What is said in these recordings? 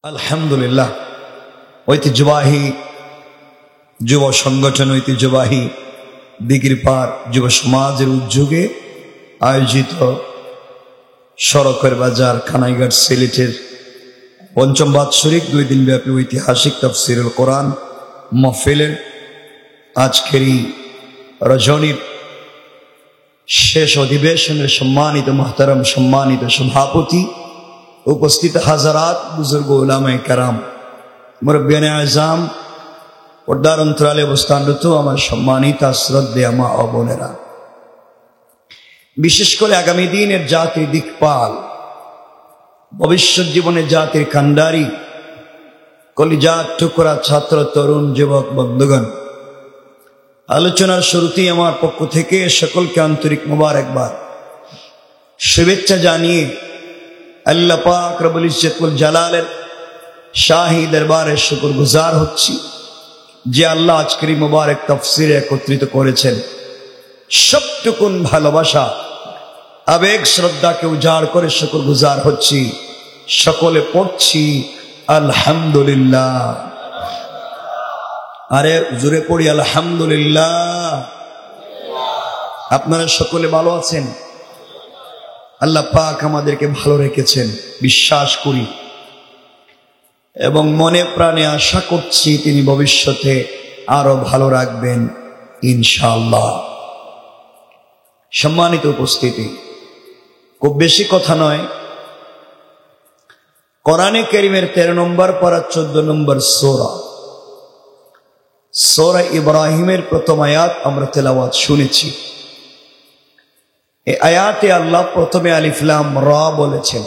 আলহামদুলিল্লাহ, ঐতিহ্যবাহী যুব সংগঠন, ঐতিহ্যবাহী দিঘির পাড় যুব সমাজের উদ্যোগে আয়োজিত সড়কের বাজার কানাইঘাট সিলেটের পঞ্চম বাৎসরিক 2 দিনব্যাপী ঐতিহাসিক তাফসীরুল কোরআন মাহফিলের আজকের এই রজনীর শেষ অধিবেশনের সম্মানিত মুহতারাম সম্মানিত সভাপতি, উপস্থিত হাজারাত বুজুর্গ উলামায়ে কেরাম, মুরব্বিয়ানে আযম, পর্দার অন্তরালে অবস্থানরত আমার সম্মানিত শ্রদ্ধেয় মা ও বোনেরা, বিশেষ করে আগামী দিনের জাতির দিকপাল, ভবিষ্যৎ জীবনে জাতির কান্ডারি, কলিজার টুকরা ছাত্র তরুণ যুবক বন্ধুগণ, আলোচনার শুরুতেই আমার পক্ষ থেকে সকলকে আন্তরিক মোবারকবাদ শুভেচ্ছা জানিয়ে আল্লাহ পাক রব্বুল ইজ্জত ওয়াল জালালের শাহী দরবারে শুকরগুজার হচ্ছি যে আল্লাহ আজকের এই মোবারক তাফসীরে একত্রিত করেছেন। সবটুকুন ভালোবাসা আবেগ শ্রদ্ধাকে উজাড় করে শুকরগুজার হচ্ছি। সকলে পড়ছি আলহামদুলিল্লাহ। আরে জোরে পড়ি আলহামদুলিল্লাহ। আপনারা সকলে ভালো আছেন? আল্লাহ পাক আমাদেরকে ভালো রেখেছেন বিশ্বাস করি, এবং মনে প্রাণে আশা করছি তিনি ভবিষ্যতে আরো ভালো রাখবেন ইনশাআল্লাহ। সম্মানিত উপস্থিতি, খুব বেশি কথা নয়, কোরআনে কারীমের 13 নম্বর পারা 14 নম্বর সূরা ইব্রাহিমের প্রথম আয়াত আমরা তেলাওয়াত শুনেছি। এই আয়াতে আল্লাহ প্রথমে আলিফ লাম রা বলেছেন,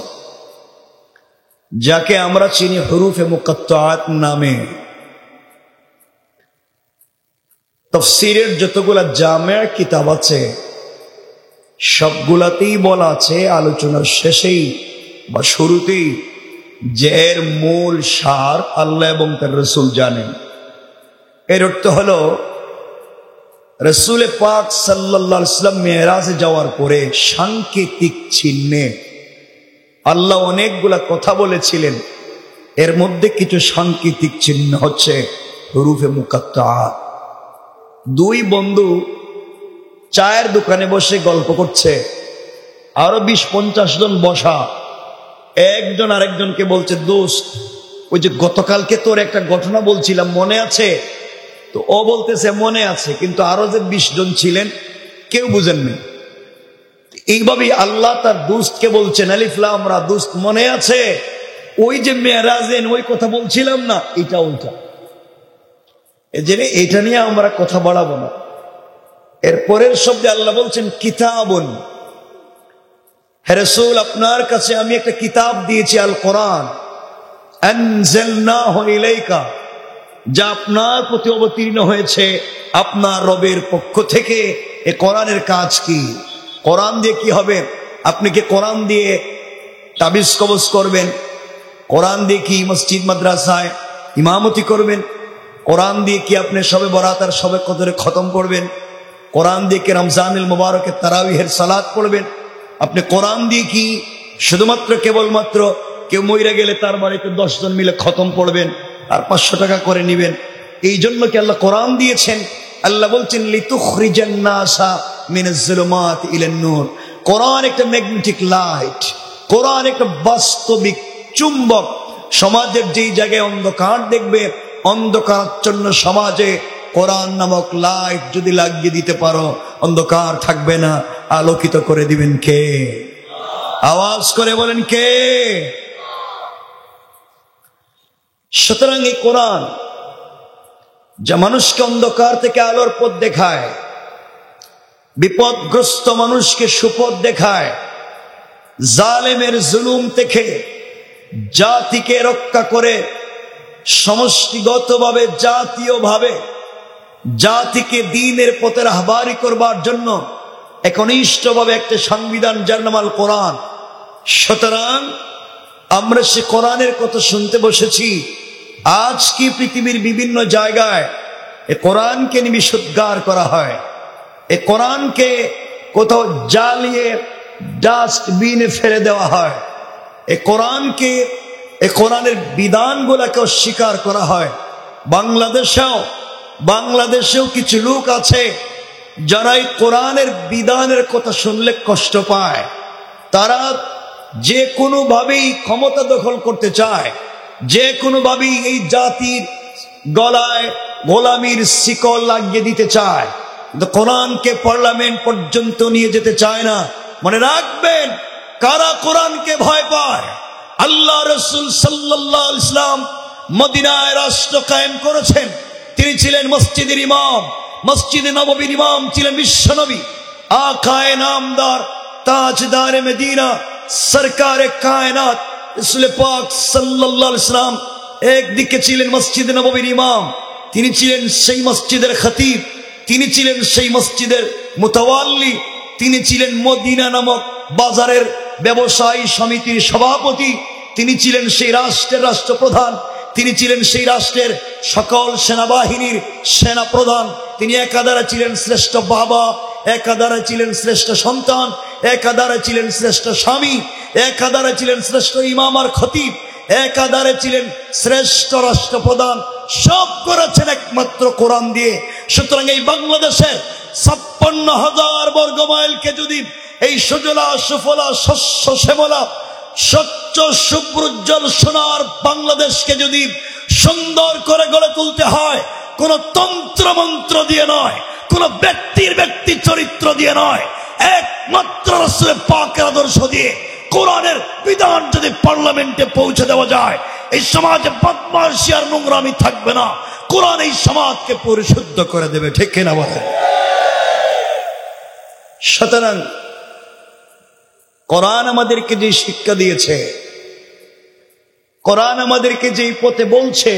যাকে আমরা চিনি হুরুফে মুকাত্তাআত নামে। তাফসীরের যতগুলা জামে' কিতাব আছে সবগুলাতেই বলা আছে আলোচনার শেষেই বা শুরুতেই যে এর মূল সার আল্লাহ এবং তার রাসূল জানেন। এর অর্থ হলো রাসূল পাক সাল্লাল্লাহু আলাইহি ওয়াসাল্লাম মেরাজে যাওয়ার পরে সাংকেতিক চিহ্নে আল্লাহ অনেকগুলা কথা বলেছিলেন, এর মধ্যে কিছু সাংকেতিক চিহ্ন হচ্ছে হুরুফে মুকাত্তাআত। 2 বন্ধু চায়ের দোকানে বসে গল্প করছে, আরো 20-50 জন বসা। একজন আরেকজনকে বলছে, দোস্ত ওই যে গতকালকে তোর একটা ঘটনা বলছিলাম মনে আছে? তো ও বলতেছে মনে আছে, কিন্তু আরো যে 20 জন ছিলেন কেউ বুঝেননি। এইভাবেই আল্লাহ তার দোস্তকে বলছেন আলিফ লাম রা, দোস্ত মনে আছে ওই যে মেরাজেন ওই কথা বলছিলাম না, এটা ওইটা। এজন্য এটা নিয়ে আমরা কথা বাড়াবো না। এরপরের শব্দে আল্লাহ বলছেন কিতাবুন, হে রাসূল আপনার কাছে আমি একটা কিতাব দিয়েছি, আল কোরআন, আনজালনাহু ইলাইকা, যা আপনার প্রতি অবতীর্ণ হয়েছে আপনার রবের পক্ষ থেকে। এ কোরআনের কাজ কি? কোরআন দিয়ে কি হবে? আপনি কি কোরআন দিয়ে তাবিজ কবজ করবেন? কোরআন দিয়ে কি মসজিদ মাদ্রাসায় ইমামতি করবেন? কোরআন দিয়ে কি আপনি শবে বরাত আর শবে কদরে খতম করবেন? কোরআন দিয়ে কি রমজানুল মুবারকের তারাবিহের সালাত পড়বেন? আপনি কোরআন দিয়ে কি শুধুমাত্র কেবলমাত্র কেউ মইরা গেলে তার বাড়িতে 10 জন মিলে খতম পড়বেন আর 500 টাকা করে নেবেন? এই জন্য কি আল্লাহ কোরআন দিয়েছেন? আল্লাহ বলছেন লিতুখরিজান নাসা মিনাজ যুলুমাতি ইলান নূর। কোরআন একটা ম্যাগনেটিক লাইট, কোরআন একটা বাস্তবিক চুম্বক। সমাজের যেই জায়গায় অন্ধকার দেখবে, অন্ধকারাচ্ছন্ন সমাজে কোরআন নামক লাইট যদি লাগিয়ে দিতে পারো, অন্ধকার থাকবে না, আলোকিত করে দিবেন কে? আওয়াজ করে বলেন কে? সুতরাং এই কোরআন যা মানুষকে অন্ধকার থেকে আলোর পথ দেখায়, বিপদগ্রস্ত মানুষকে সুপথ দেখায়, জালেমের জুলুম থেকে জাতিকে রক্ষা করে, সমষ্টিগতভাবে জাতীয়ভাবে জাতিকে দ্বীনের পথের আহ্বানী করবার জন্য একনিষ্ঠভাবে একটা সংবিধান যার নাম আল কোরআন। সুতরাং আমরা সে কোরআনের কথা শুনতে বসেছি। আজ কি পৃথিবীর বিভিন্ন জায়গায় এ কোরআনকে নিষিদ্ধ করা হয়, এ কোরআনকে কোথাও জ্বালিয়ে ডাস্টবিনে ফেলে দেওয়া হয়, এ কোরআনকে এই কোরআনের বিধানগুলোকে অস্বীকার করা হয়। বাংলাদেশেও কিছু লোক আছে যারা এই কোরআনের বিধানের কথা শুনলে কষ্ট পায়। তারা যে কোনো ভাবেই ক্ষমতা দখল করতে চায়, যে কোনো ভাবেই এই জাতির গলায় গোলামির শিকল লাগিয়ে দিতে চায়, কিন্তু কোরআনকে পার্লামেন্ট পর্যন্ত নিয়ে যেতে চায় না। মনে রাখবেন, কারা কোরআনকে ভয় পায়? আল্লাহ রাসূল সাল্লাল্লাহু আলাইহি ওয়াসাল্লাম মদিনায় রাষ্ট্র কায়েম করেছেন। তিনি ছিলেন মসজিদের ইমাম, মসজিদে নববীর ইমাম ছিলেন বিশ্বনবী, আকায়ে নামদার, তাজদারে মদিনা, সরকারে কায়নাত রাসূল পাক সাল্লাল্লাহু আলাইহি ওয়াসাল্লাম একদিকে ছিলেন মসজিদে নববীর ইমাম, তিনি ছিলেন সেই মসজিদের খতিব, তিনি ছিলেন সেই মসজিদের মুতাওয়াল্লি, তিনি ছিলেন মদিনা নামক বাজারের ব্যবসায়ী সমিতির সভাপতি, তিনি ছিলেন সেই রাষ্ট্রের রাষ্ট্রপ্রধান, তিনি ছিলেন সেই রাষ্ট্রের সকল সেনাবাহিনীর সেনাপ্রধান। তিনি একাধারে ছিলেন শ্রেষ্ঠ বাবা, একাধারে ছিলেন শ্রেষ্ঠ সন্তান, একাধারে ছিলেন শ্রেষ্ঠ স্বামী, একাধারে ছিলেন শ্রেষ্ঠ ইমাম আর খতিব, একাধারে ছিলেন শ্রেষ্ঠ রাষ্ট্রপ্রধান। সব করেছেন একমাত্র কোরআন দিয়ে। সুতরাং এই বাংলাদেশের ৫৬,০০০ বর্গ মাইলকে যদি এই সুজলা সুফলা শস্য শ্যামলা স্বচ্ছ শুভ্রোজ্জ্বল সোনার বাংলাদেশকে যদি সুন্দর করে গড়ে তুলতে হয়, কোন তন্ত্র মন্ত্র দিয়ে নয়, কোন ব্যক্তির ব্যক্তি চরিত্র দিয়ে নয়, একমাত্র রাসূল পাকের আদর্শ দিয়ে, কোরআনের বিধান যদি পার্লামেন্টে পৌঁছে দেওয়া যায়, এই সমাজে বদমাশি আর নোংরামি থাকবে না। কোরআন এই সমাজকে পরিশুদ্ধ করে দেবে। ঠিক কিনা বলেন? সুতরাং কোরআন আমাদেরকে যে শিক্ষা দিয়েছে, কোরআন আমাদেরকে যেই পথে বলছে,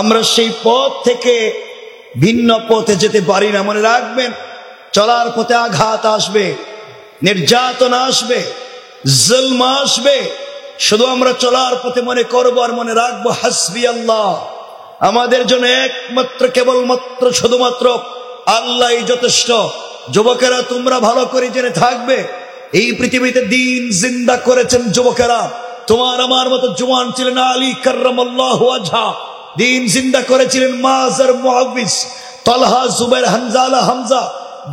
আমরা সেই পথ থেকে ভিন্ন পথে যেতে পারি না। মনে রাখবেন, চলার পথে আঘাত আসবে, নির্যাতন আসবে, জুলম আসবে। শুধু আমরা চলার পথে মনে করবো আর মনে রাখবো হাসবি আল্লাহ, আমাদের জন্য একমাত্র কেবলমাত্র শুধুমাত্র আল্লাহই যথেষ্ট। যুবকেরা, তোমরা ভালো করে জেনে থাকবে, এই পৃথিবীতে দিন জিন্দা করেছেন যুবকেরা। তোমার আমার মতো জওয়ান ছিলেন আলী কাররামাল্লাহু ওয়াজহা, দিন জিন্দা করেছিলেন মাজার মুআউবিস, তালহা, জুবাইর, হানজালা, হামজা,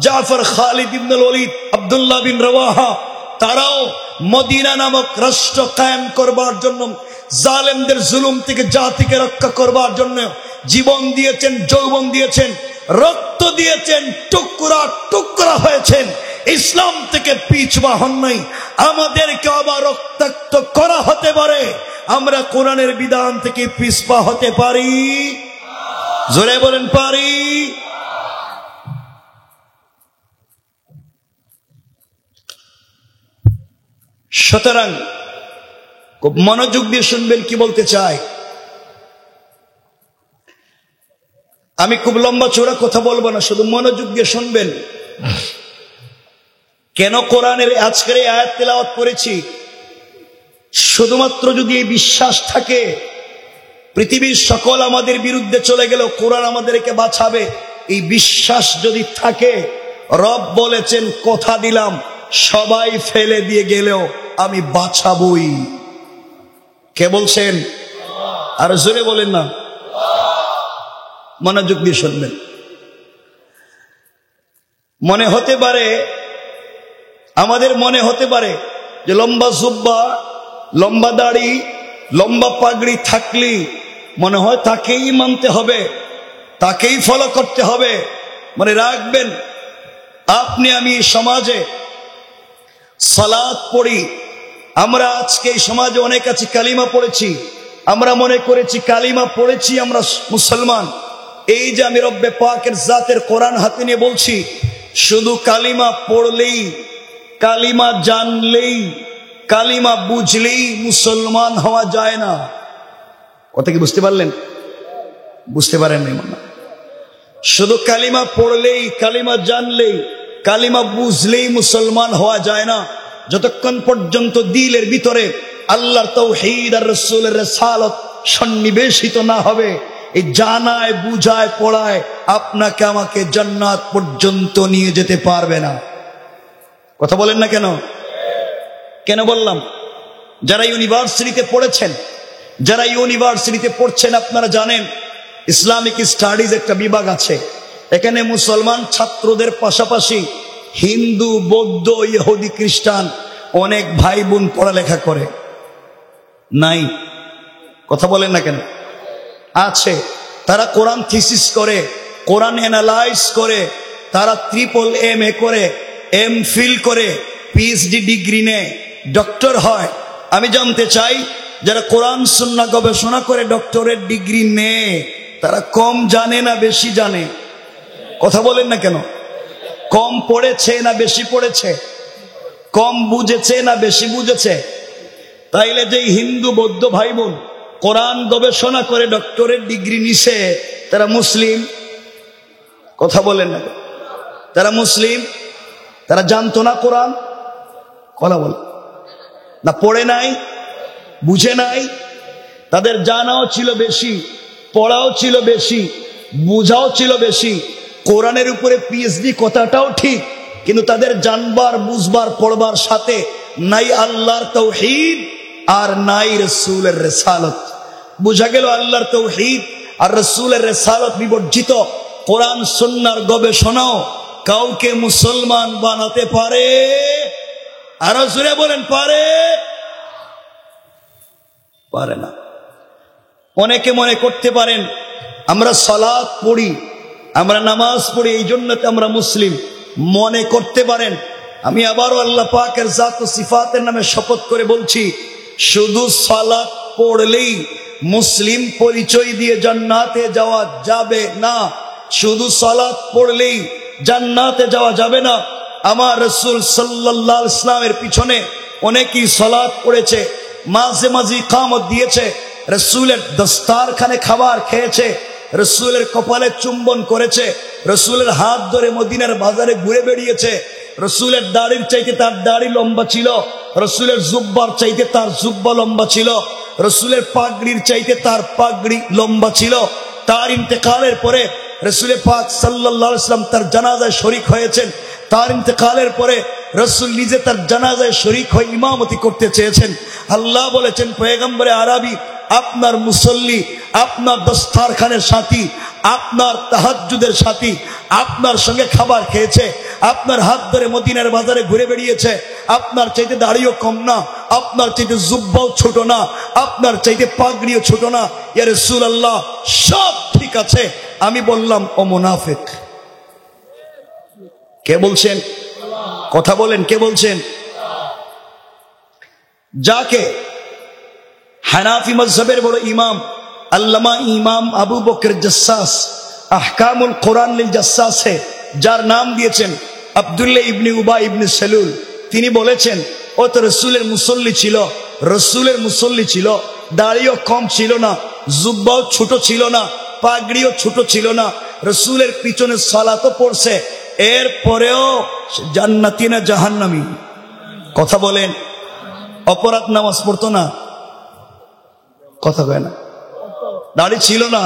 জাফর, খালিদ ইবনুল ওয়ালিদ, আব্দুল্লাহ বিন রওয়াহা। তারাও মদিনা নামক রাষ্ট্র কায়েম করবার জন্য, জালেমদের জুলুম থেকে জাতিকে রক্ষা করবার জন্য জীবন দিয়েছেন, যৌবন দিয়েছেন, রক্ত দিয়েছেন, টুকরা টুকরা হয়েছেন। ইসলাম থেকে পিছপা হন নাই। আমাদেরকে আবার রক্তাক্ত করা হতে পারে, আমরা কোরআনের বিধান থেকে পিছপা হতে পারি? জোরে বলেন, পারি? সুতরাং খুব মনোযোগ দিয়ে শুনবেন কি বলতে চাই। আমি খুব লম্বা চৌড়া কথা বলবো না, শুধু মনোযোগ দিয়ে শুনবেন। কেন কোরআনের আজকের এই আয়াত তেলাওয়াত করেছি? শুধুমাত্র যদি এই বিশ্বাস থাকে, পৃথিবীর সকল আমাদের বিরুদ্ধে চলে গেলেও কোরআন আমাদেরকে বাঁচাবে, এই বিশ্বাস যদি থাকে, রব বলেছেন কথা দিলাম সবাই ফেলে দিয়ে গেলেও আমি বাঁচাবই। কে বলছেন? আর জোরে বলেন না। মনোযোগ দিয়ে শুনবেন। মনে হতে পারে, আমাদের মনে হতে পারে যে লম্বা জুব্বা, লম্বা দাড়ি, লম্বা পাগড়ি থাকলে মনে হয় তাকেই মানতে হবে, তাকেই ফলো করতে হবে। মনে রাখবেন, আপনি আমি সমাজে সালাত পড়ি, আমরা আজকে এই সমাজে অনেক আছি কালিমা পড়েছি, আমরা মনে করেছি কালিমা পড়েছি আমরা মুসলমান। এই যে আমি রব্বে পাকের জাতের কোরআন হাতে নিয়ে বলছি, শুধু কালিমা পড়লেই, কালিমা জানলেই, কালিমা বুঝলেই মুসলমান হওয়া যায় না। কথা কি বুঝতে পারলেন? বুঝতে পারেন নাই মনে? শুধু কালিমা পড়লেই, কালিমা জানলেই, কালিমা বুঝলেই মুসলমান হওয়া যায় না। যতক্ষণ পর্যন্ত দিলের ভিতরে আল্লাহর তাওহীদ আর রাসূলের রিসালাত সন্নিবেশিত না হবে, এই জানায় বুঝায় পড়ায় আপনাকে আমাকে জান্নাত পর্যন্ত নিয়ে যেতে পারবে না। কথা বলেন না কেন? কেন বললাম? যারা ইউনিভার্সিটিতে পড়েছেন, যারা ইউনিভার্সিটিতে পড়ছেন, আপনারা জানেন ইসলামিক স্টাডিজ একটা বিভাগ আছে। এখানে মুসলমান ছাত্রদের পাশাপাশি হিন্দু, বৌদ্ধ, ইহুদি, খ্রিস্টান অনেক ভাই বোন পড়ালেখা করে। নাই? কথা বলেন না কেন? আছে। তারা কোরআন থিসিস করে, কোরআন অ্যানালাইজ করে, তারা MA করে, MPhil করে, PhD ডিগ্রি নেয়, ডক্টর হয়। আমি জানতে চাই, যারা কোরআন সুন্নাহ গবেষণা করে ডক্টরেট ডিগ্রি নেয়, তারা কম জানে না বেশি জানে? কথা বলেন না কেন? কম পড়েছে না বেশি পড়েছে? কম বুঝেছে না বেশি বুঝেছে? তাইলে যে হিন্দু বৌদ্ধ ভাই বোন কোরআন গবেষণা করে ডক্টরেট ডিগ্রি নিছে, তারা মুসলিম? কথা বলেন না? তারা মুসলিম? তারা জানতো না কোরআন? কথা বল না, পড়ে নাই, বুঝে নাই? তাদের জানাও ছিল বেশি, পড়াও ছিল বেশি, বুঝাও ছিল বেশি। কোরআনের উপরে PhD কথাটাও ঠিক, কিন্তু তাদের জানবার, বুঝবার, পড়বার সাথে নাই আল্লাহর তাওহীদ আর নাই রাসূলের রিসালাত। বুঝা গেল আল্লাহর তাওহীদ আর রাসূলের রিসালাত বিবর্জিত কোরআন সুন্নাহর গবেষণাও কাউকে মুসলমান বানাতে পারে? আরো জোরে বলেন, পারে? পারে না। অনেকে মনে করতে পারেন আমরা সালাত পড়ি, আমরা নামাজ পড়ি, এই জন্য তো আমরা মুসলিম। মনে করতে পারেন। আমি আবারও আল্লাহ পাকের জাত ও সিফাতের নামে শপথ করে বলছি, শুধু সালাত পড়লেই মুসলিম পরিচয় দিয়ে জান্নাতে যাওয়া যাবে না। শুধু সালাত পড়লেই জান্নাতে যাওয়া যাবে না। আমার রাসূল সাল্লাল্লাহু আলাইহি ওয়াসাল্লামের পিছনে অনেকেই সালাত পড়েছে, মাঝে মাঝে ইকামত দিয়েছে, রাসূলের দস্তারখানে খাবার খেয়েছে, রাসূলের কপালে চুম্বন করেছে, রাসূলের হাত ধরে মদিনার বাজারে ঘুরে বেরিয়েছে। রাসূলের দাড়ির চাইতে তার দাড়ি লম্বা ছিল, রাসূলের জুব্বার চাইতে তার জুব্বা লম্বা ছিল, রাসূলের পাগড়ির চাইতে তার পাগড়ি লম্বা ছিল। তার ইন্তেকালের পরে রাসূল পাক সাল্লাল্লাহু আলাইহি ওয়াসাল্লাম তার জানাজায় শরীক হয়েছেন। তার ইন্তেকালের পরে রাসূল নিজে তার জানাজায় শরীক হয়ে ইমামতি করতে চেয়েছেন। আল্লাহ বলেছেন, পয়গম্বরে আরবি আপনার মুসল্লি, আপনার দস্তারখানের সাথী, আপনার তাহাজ্জুদের সাথী, আপনার সঙ্গে খাবার খেয়েছে, আপনার হাত ধরে মদিনার বাজারে ঘুরে বেরিয়েছে, আপনার চাইতে দাড়িও কম না, আপনার চাইতে জুব্বাও ছোট না, আপনার চাইতে পাগড়িও ছোট না। ইয়া রাসূলুল্লাহ, সব ঠিক আছে। আমি বললাম, ও মুনাফিক। কে বলছেন? কথা বলেন, কে বলছেন? যাকে হানাফি মাযহাবের বড় ইমাম আল্লামা ইমাম আবু বকর জাসসাস আহকামুল কোরআন লিল জাসসাসে যার নাম দিয়েছেন আব্দুল্লাহ ইবনে উবাই ইবনে সালুল, তিনি বলেছেন, ও তো রাসূলের মুসল্লি ছিল, রাসূলের মুসল্লি ছিল, দাড়িও কম ছিল না, জুব্বাও ছোট ছিল না, পাগড়িও ছোট ছিল না, রাসূলের পিছনে সালাতও পড়ছে, এর পরেও জান্নাতি না জাহান্নামী? কথা বলেন। অপরাধ নামাজ পড়তো না? কথা কয় না? দাড়ি ছিল না,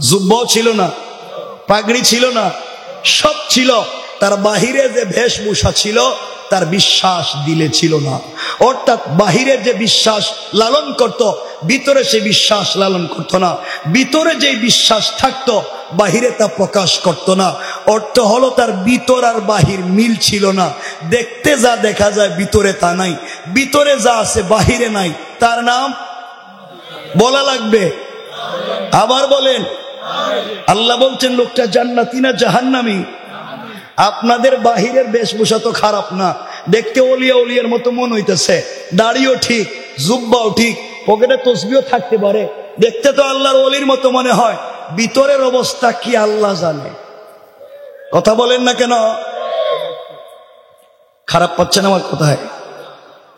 জুব্বাও ছিল না, পাগড়ি ছিল না, সব ছিল। তার বাহিরে যে বেশভূষা ছিল তার বিশ্বাস দিলে ছিল না। অর্থাৎ বাহিরে যে বিশ্বাস লালন করত, ভিতরে সে বিশ্বাস লালন করত না। ভিতরে যে বিশ্বাস থাকতো, বাহিরে তা প্রকাশ করত না। অর্থ হলো তার ভিতর আর বাহির মিল ছিল না। দেখতে যা দেখা যায় ভিতরে তা নাই, ভিতরে যা আছে বাহিরে নাই। তার নাম বলা লাগবে? আবার বলেন। আল্লাহ বলছেন, লোকটা জান্নাতি না জাহান্নামী? আপনাদের বাহিরের বেশভূষা তো খারাপ না, দেখতে ওলিয়া ওলিয়ার মতো মন হইতেছে, দাড়িও ঠিক, জুব্বাও ঠিক, পকেটে তসবিও থাকতে পারে, দেখতে তো আল্লাহর ওলির মতো মনে হয়, ভিতরের অবস্থা কি আল্লাহ জানে। কথা বলেন না কেন? খারাপ পাচ্ছেন আমার কোথায়?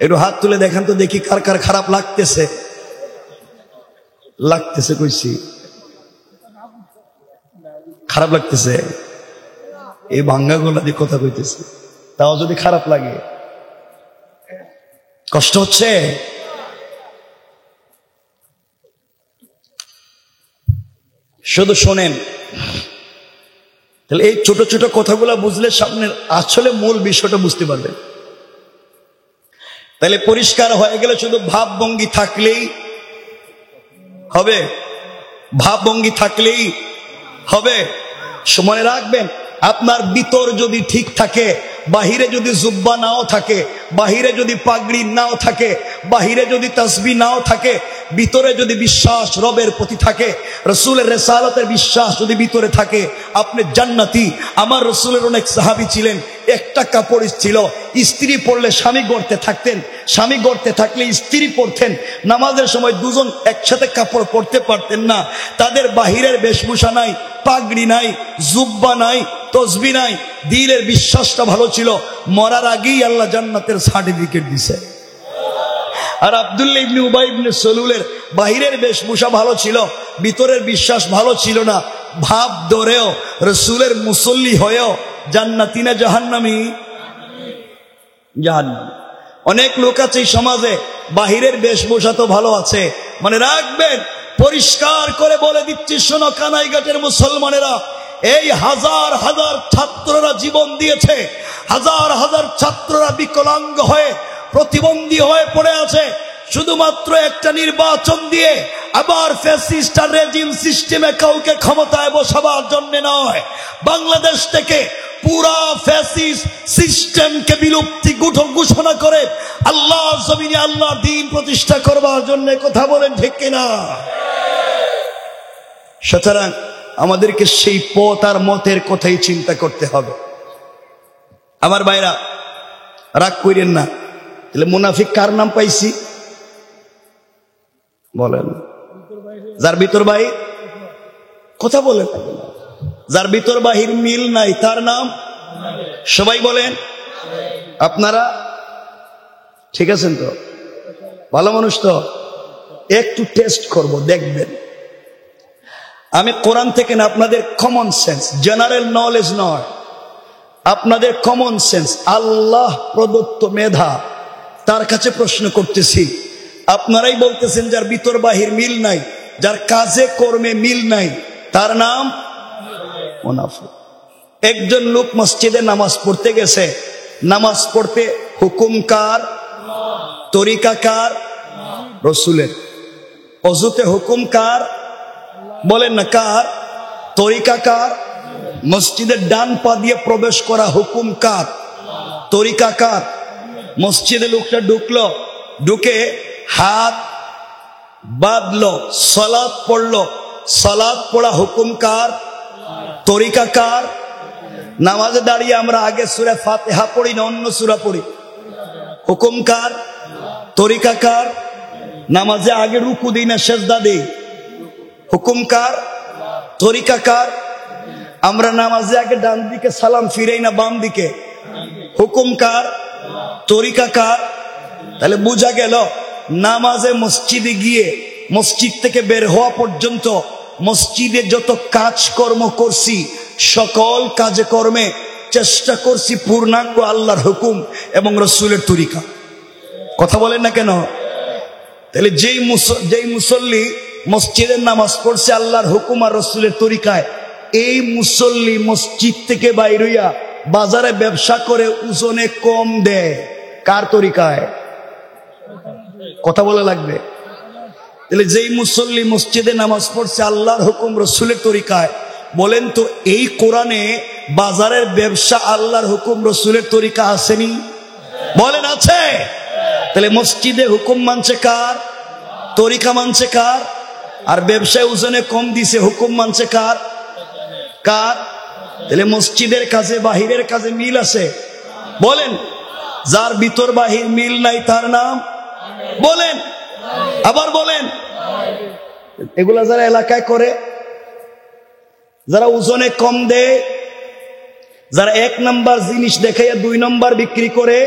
একটু হাত তুলে দেখেন তো, দেখি কার কার খারাপ লাগতেছে। লাগতেছে কইছি, খারাপ লাগতেছে। এই ভাঙ্গা গলা দিয়ে কথা কইতেছে, তাও যদি খারাপ লাগে, কষ্ট হচ্ছে। শুধু শোনেন, তাহলে এই ছোট ছোট কথাগুলো বুঝলে সামনের আসলে মূল বিষয়টা বুঝতে পারবেন। তাহলে পরিষ্কার হয়ে গেলে শুধু ভাবভঙ্গি থাকলেই হবে? ভাবভঙ্গি থাকলেই হবে? মনে রাখবেন, আপনার ভিতর যদি ঠিক থাকে, বাহিরে যদি জুব্বা নাও থাকে, বাহিরে যদি পাগড়ি নাও থাকে, বাহিরে যদি তাসবিহ নাও থাকে, ভিতরে যদি বিশ্বাস রবের প্রতি থাকে, রসুলের রিসালাতের বিশ্বাস যদি ভিতরে থাকে, আপনি জান্নাতি। আমার রসুলের অনেক সাহাবী ছিলেন, একটা কাপড় ছিল, স্ত্রী পড়লে স্বামী গড়তে থাকতেন, স্বামী গড়তে থাকলে স্ত্রী পড়তেন। নামাজের সময় দুজন একসাথে কাপড় পরতে পারতেন না। তাদের বাহিরের বেশভূষা নাই, পাগড়ি নাই, জুব্বা নাই, তসবিহ নাই, দিলের বিশ্বাসটা ভালো ছিল। মরার আগেই আল্লাহ জান্নাতের সার্টিফিকেট দিছে। আর আব্দুল্লাহ ইবনে উবাই ইবনে সলুলের বাহিরের বেশভূষা ভালো ছিল, ভিতরের বিশ্বাস ভালো ছিল না। ভাব ধরেও রসুলের মুসল্লি হয়েও জান্নাতি না জাহান্নামী? জাহান্নামী। অনেক লোক আছে এই সমাজে, বাহিরের বেশভূষা তো ভালো আছে। মানে রাখবেন, পরিষ্কার করে বলে দিচ্ছি, শোনো কানাইঘাটের মুসলমানেরা, এই হাজার হাজার ছাত্ররা জীবন দিয়েছে, হাজার হাজার ছাত্ররা বিকলাঙ্গ হয়ে প্রতিবন্ধী হয়ে পড়ে আছে, শুধুমাত্র একটা নির্বাচন দিয়ে আবার ফ্যাসিস্ট আর রেজিম সিস্টেমে কাউকে ক্ষমতায় বসাবার জন্য নয়। বাংলাদেশ থেকে পুরা ফ্যাসিস্ট সিস্টেমকে বিলুপ্তি ঘোষণা করে আল্লাহ জমিনে আল্লাহ দ্বীন প্রতিষ্ঠা করবার জন্য। কথা বলেন ঠিক কিনা? সুতরাং আমাদেরকে সেই পথ আর মতের কথাই চিন্তা করতে হবে। আমার ভাইরা, রাগ করেন না। তাহলে মুনাফিক কার নাম পাইছি? বলেন। যার ভিতর বাহির, কথা বলেন, যার ভিতর বাহির মিল নাই তার নাম, সবাই বলেন। আপনারা ঠিক আছেন তো? ভালো মানুষ তো? একটু টেস্ট করব, দেখবেন। আমি কোরআন থেকে না, আপনাদের কমন সেন্স, জেনারেল নলেজ নয়, আপনাদের কমন সেন্স, আল্লাহ প্রদত্ত মেধা, তার কাছে প্রশ্ন করতেছি। আপনারাই বলতেছেন যার ভিতর বাহির মিল নাই, যার কাজে কর্মে মিল নাই, তার নাম মুনাফিক। একজন লোক মসজিদে নামাজ পড়তে গেছে, নামাজ পড়তে হুকুম কার? তরিকা কার? রসুলের। অজুতে হুকুম কার? বলেন না কার? তরিকা কার? মসজিদের ডান পা দিয়ে প্রবেশ করা হুকুম কার? তরিকা কার? মসজিদে লোকটা ঢুকলো, ঢুকে হাত বাঁধলো, সালাত পড়লো, সালাত পড়া হুকুম কার? তরিকা কার? নামাজে দাঁড়িয়ে আমরা আগে সূরা ফাতিহা পড়ি না অন্য সূরা পড়ি? হুকুম কার? তরিকা কার? নামাজে আগে রুকু দিই না সেজদা দিই? হুকুম কার? তরিকা কার? আমরা নামাজে আগে ডান দিকে সালাম ফিরাই না বাম দিকে? হুকুম কার? তরিকা কার? তাহলে বোঝা গেল, নামাজে মসজিদে গিয়ে মসজিদ থেকে বের হওয়া পর্যন্ত মসজিদে যত কাজকর্ম করছি, সকল কাজে কর্মে চেষ্টা করছি পূর্ণাঙ্গ আল্লাহর হুকুম এবং রসুলের তরিকা। কথা বলেন না কেন? তাহলে যেই মুসল্লি মসজিদের নামাজ পড়ছে আল্লাহর হুকুম আর রসুলের তরিকায়, এই মুসল্লি মসজিদ থেকে বাইর হইয়া বাজারে ব্যবসা করে ওজনে কম দেয় কার তরিকায়? কথা বলা লাগবে। তাহলে যেই মুসল্লি মসজিদে নামাজ পড়ছে আল্লাহর হুকুম রসুলের তরিকায়, বলেন তো এই কোরআনে বাজারের ব্যবসা আল্লাহর হুকুম রসুলের তরিকা আসেনি? বলেন আছে? তাহলে মসজিদে হুকুম মানছে কার? তরিকা মানছে কার? আর ব্যবসায় ওজনে কম দিছে, হুকুম মানছে কার? কার? তাহলে মসজিদের কাজে বাহিরের কাজে মিল আছে? বলেন। যার ভিতর বাহির মিল নাই তার নাম? বলেন। আবার বলেন। এগুলা যারা এলাকায় করে, যারা ওজনে কম দেয়, যারা এক নাম্বার জিনিস দেখাইয়া 2 নম্বর বিক্রি করে,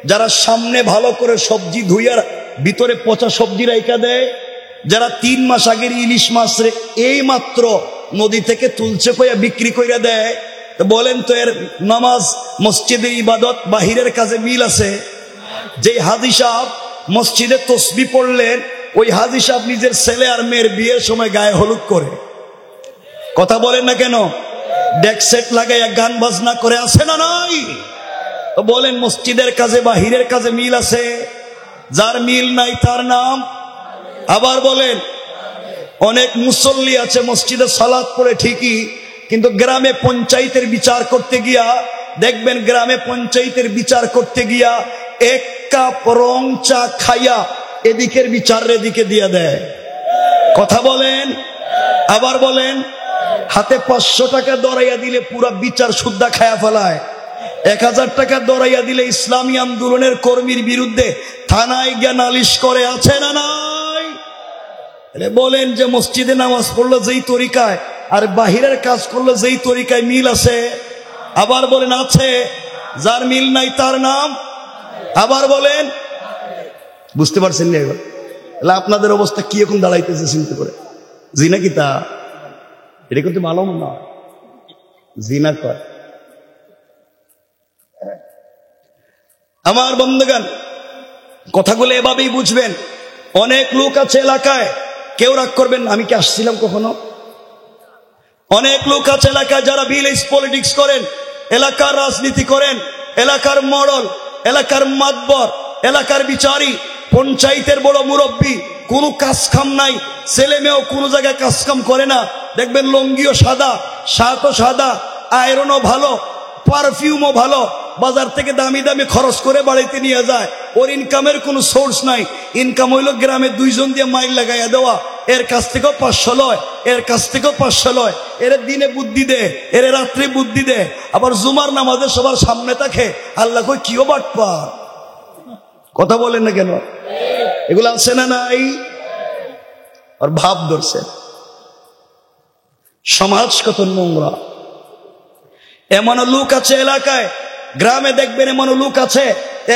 যারা সামনে ভালো করে সবজি ধুইয়ার ভিতরে পচা সবজি রাইখা দেয়, যারা 3 মাস আগের ইলিশ মাছ এই মাত্র নদী থেকে তুলছে কইয়া বিক্রি কইরা দেয়, তো বলেন তো এর নামাজ মসজিদে ইবাদত বাহিরের কাজে মিল আছে? যে হাজী সাহেব মসজিদে তসবিহ পড়লেন, ওই হাজী সাহেব নিজের ছেলে আর মেয়ের বিয়ের সময় গায়ে হলুদ করে। কথা বলেন না কেন? ডেক সেট লাগাইয়া গান বাজনা করে, আছে না নাই? তো বলেন মসজিদের কাজে বাহিরের কাজে মিল আছে? যার মিল নাই তার নাম, আবার বলেন। অনেক মুসল্লি আছে মসজিদে সালাত পড়ে ঠিকই, কিন্তু গ্রামে পঞ্চায়েতের বিচার করতে গিয়া দেখবেন, গ্রামে পঞ্চায়েতের বিচার করতে গিয়া এক কাপ রং চা খাইয়া এদিকের বিচার এদিকে দিয়ে দেয়। কথা বলেন, আবার বলেন। হাতে 500 টাকা দরাইয়া দিলে পুরা বিচার শুদ্ধা খায়া ফেলায়। 1000 টাকা দরাইয়া দিলে ইসলামী আন্দোলনের কর্মীর বিরুদ্ধে থানায় গিয়া নালিশ করে, আছে না নাই? বলেন যে মসজিদে নামাজ পড়লো যেই তরিকায় আর বাহিরের কাজ করলো যেই তরিকায় মিল আছে? আবার বলেন আছে। যার মিল নাই তার নাম, আবার বলেন। বুঝতে পারছেন না? এবার আপনাদের অবস্থা কি এখন দাঁড়াইতেছে চিন্তা করে। জিনা কি তা এটা কিন্তু ভালো না, জিনা কর। আমার বন্ধুগণ, কথাগুলো এভাবেই বুঝবেন। অনেক লোক আছে এলাকায়, কেউ রাগ করবেন না, আমি কি আসছিলাম কখনো? অনেক লোক আছে এলাকায় যারা ভিলেজ পলিটিক্স করেন, এলাকার রাজনীতি করেন, এলাকার মডল, এলাকার মাতবর, এলাকার বিচারী, পঞ্চায়েতের বড় মুরব্বী, কোনো কাজ কাম নাই, ছেলে মেয়েও কোনো জায়গায় কাজ কাম করে না। দেখবেন লঙ্গিও সাদা, শার্টও সাদা, আয়রনও ভালো, পারফিউমও ভালো, বাজার থেকে দামি দামি খরচ করে বাড়িতে নিয়ে যায়। ওর ইনকামের কোনো সোর্স নাই। ইনকাম হইল গ্রামে 2 জন দিয়ে মাইল লাগাইয়া দেওয়া। এর কাছ থেকেও 500 লয়, এর কাছ থেকেও 500 লয়। এর দিনে বুদ্ধি দে, এর রাত্রে বুদ্ধি দে, আবার জুমার নামাজে সবার সামনে থাকে। আল্লাহ কই কিও বাটপা। কথা বলেন না কেন? এগুলো আছে না নাই? আর ভাব ধরছে। সমাজ কত নোংরা। এমন লোক আছে এলাকায়, গ্রামে দেখবেন এমন লোক আছে,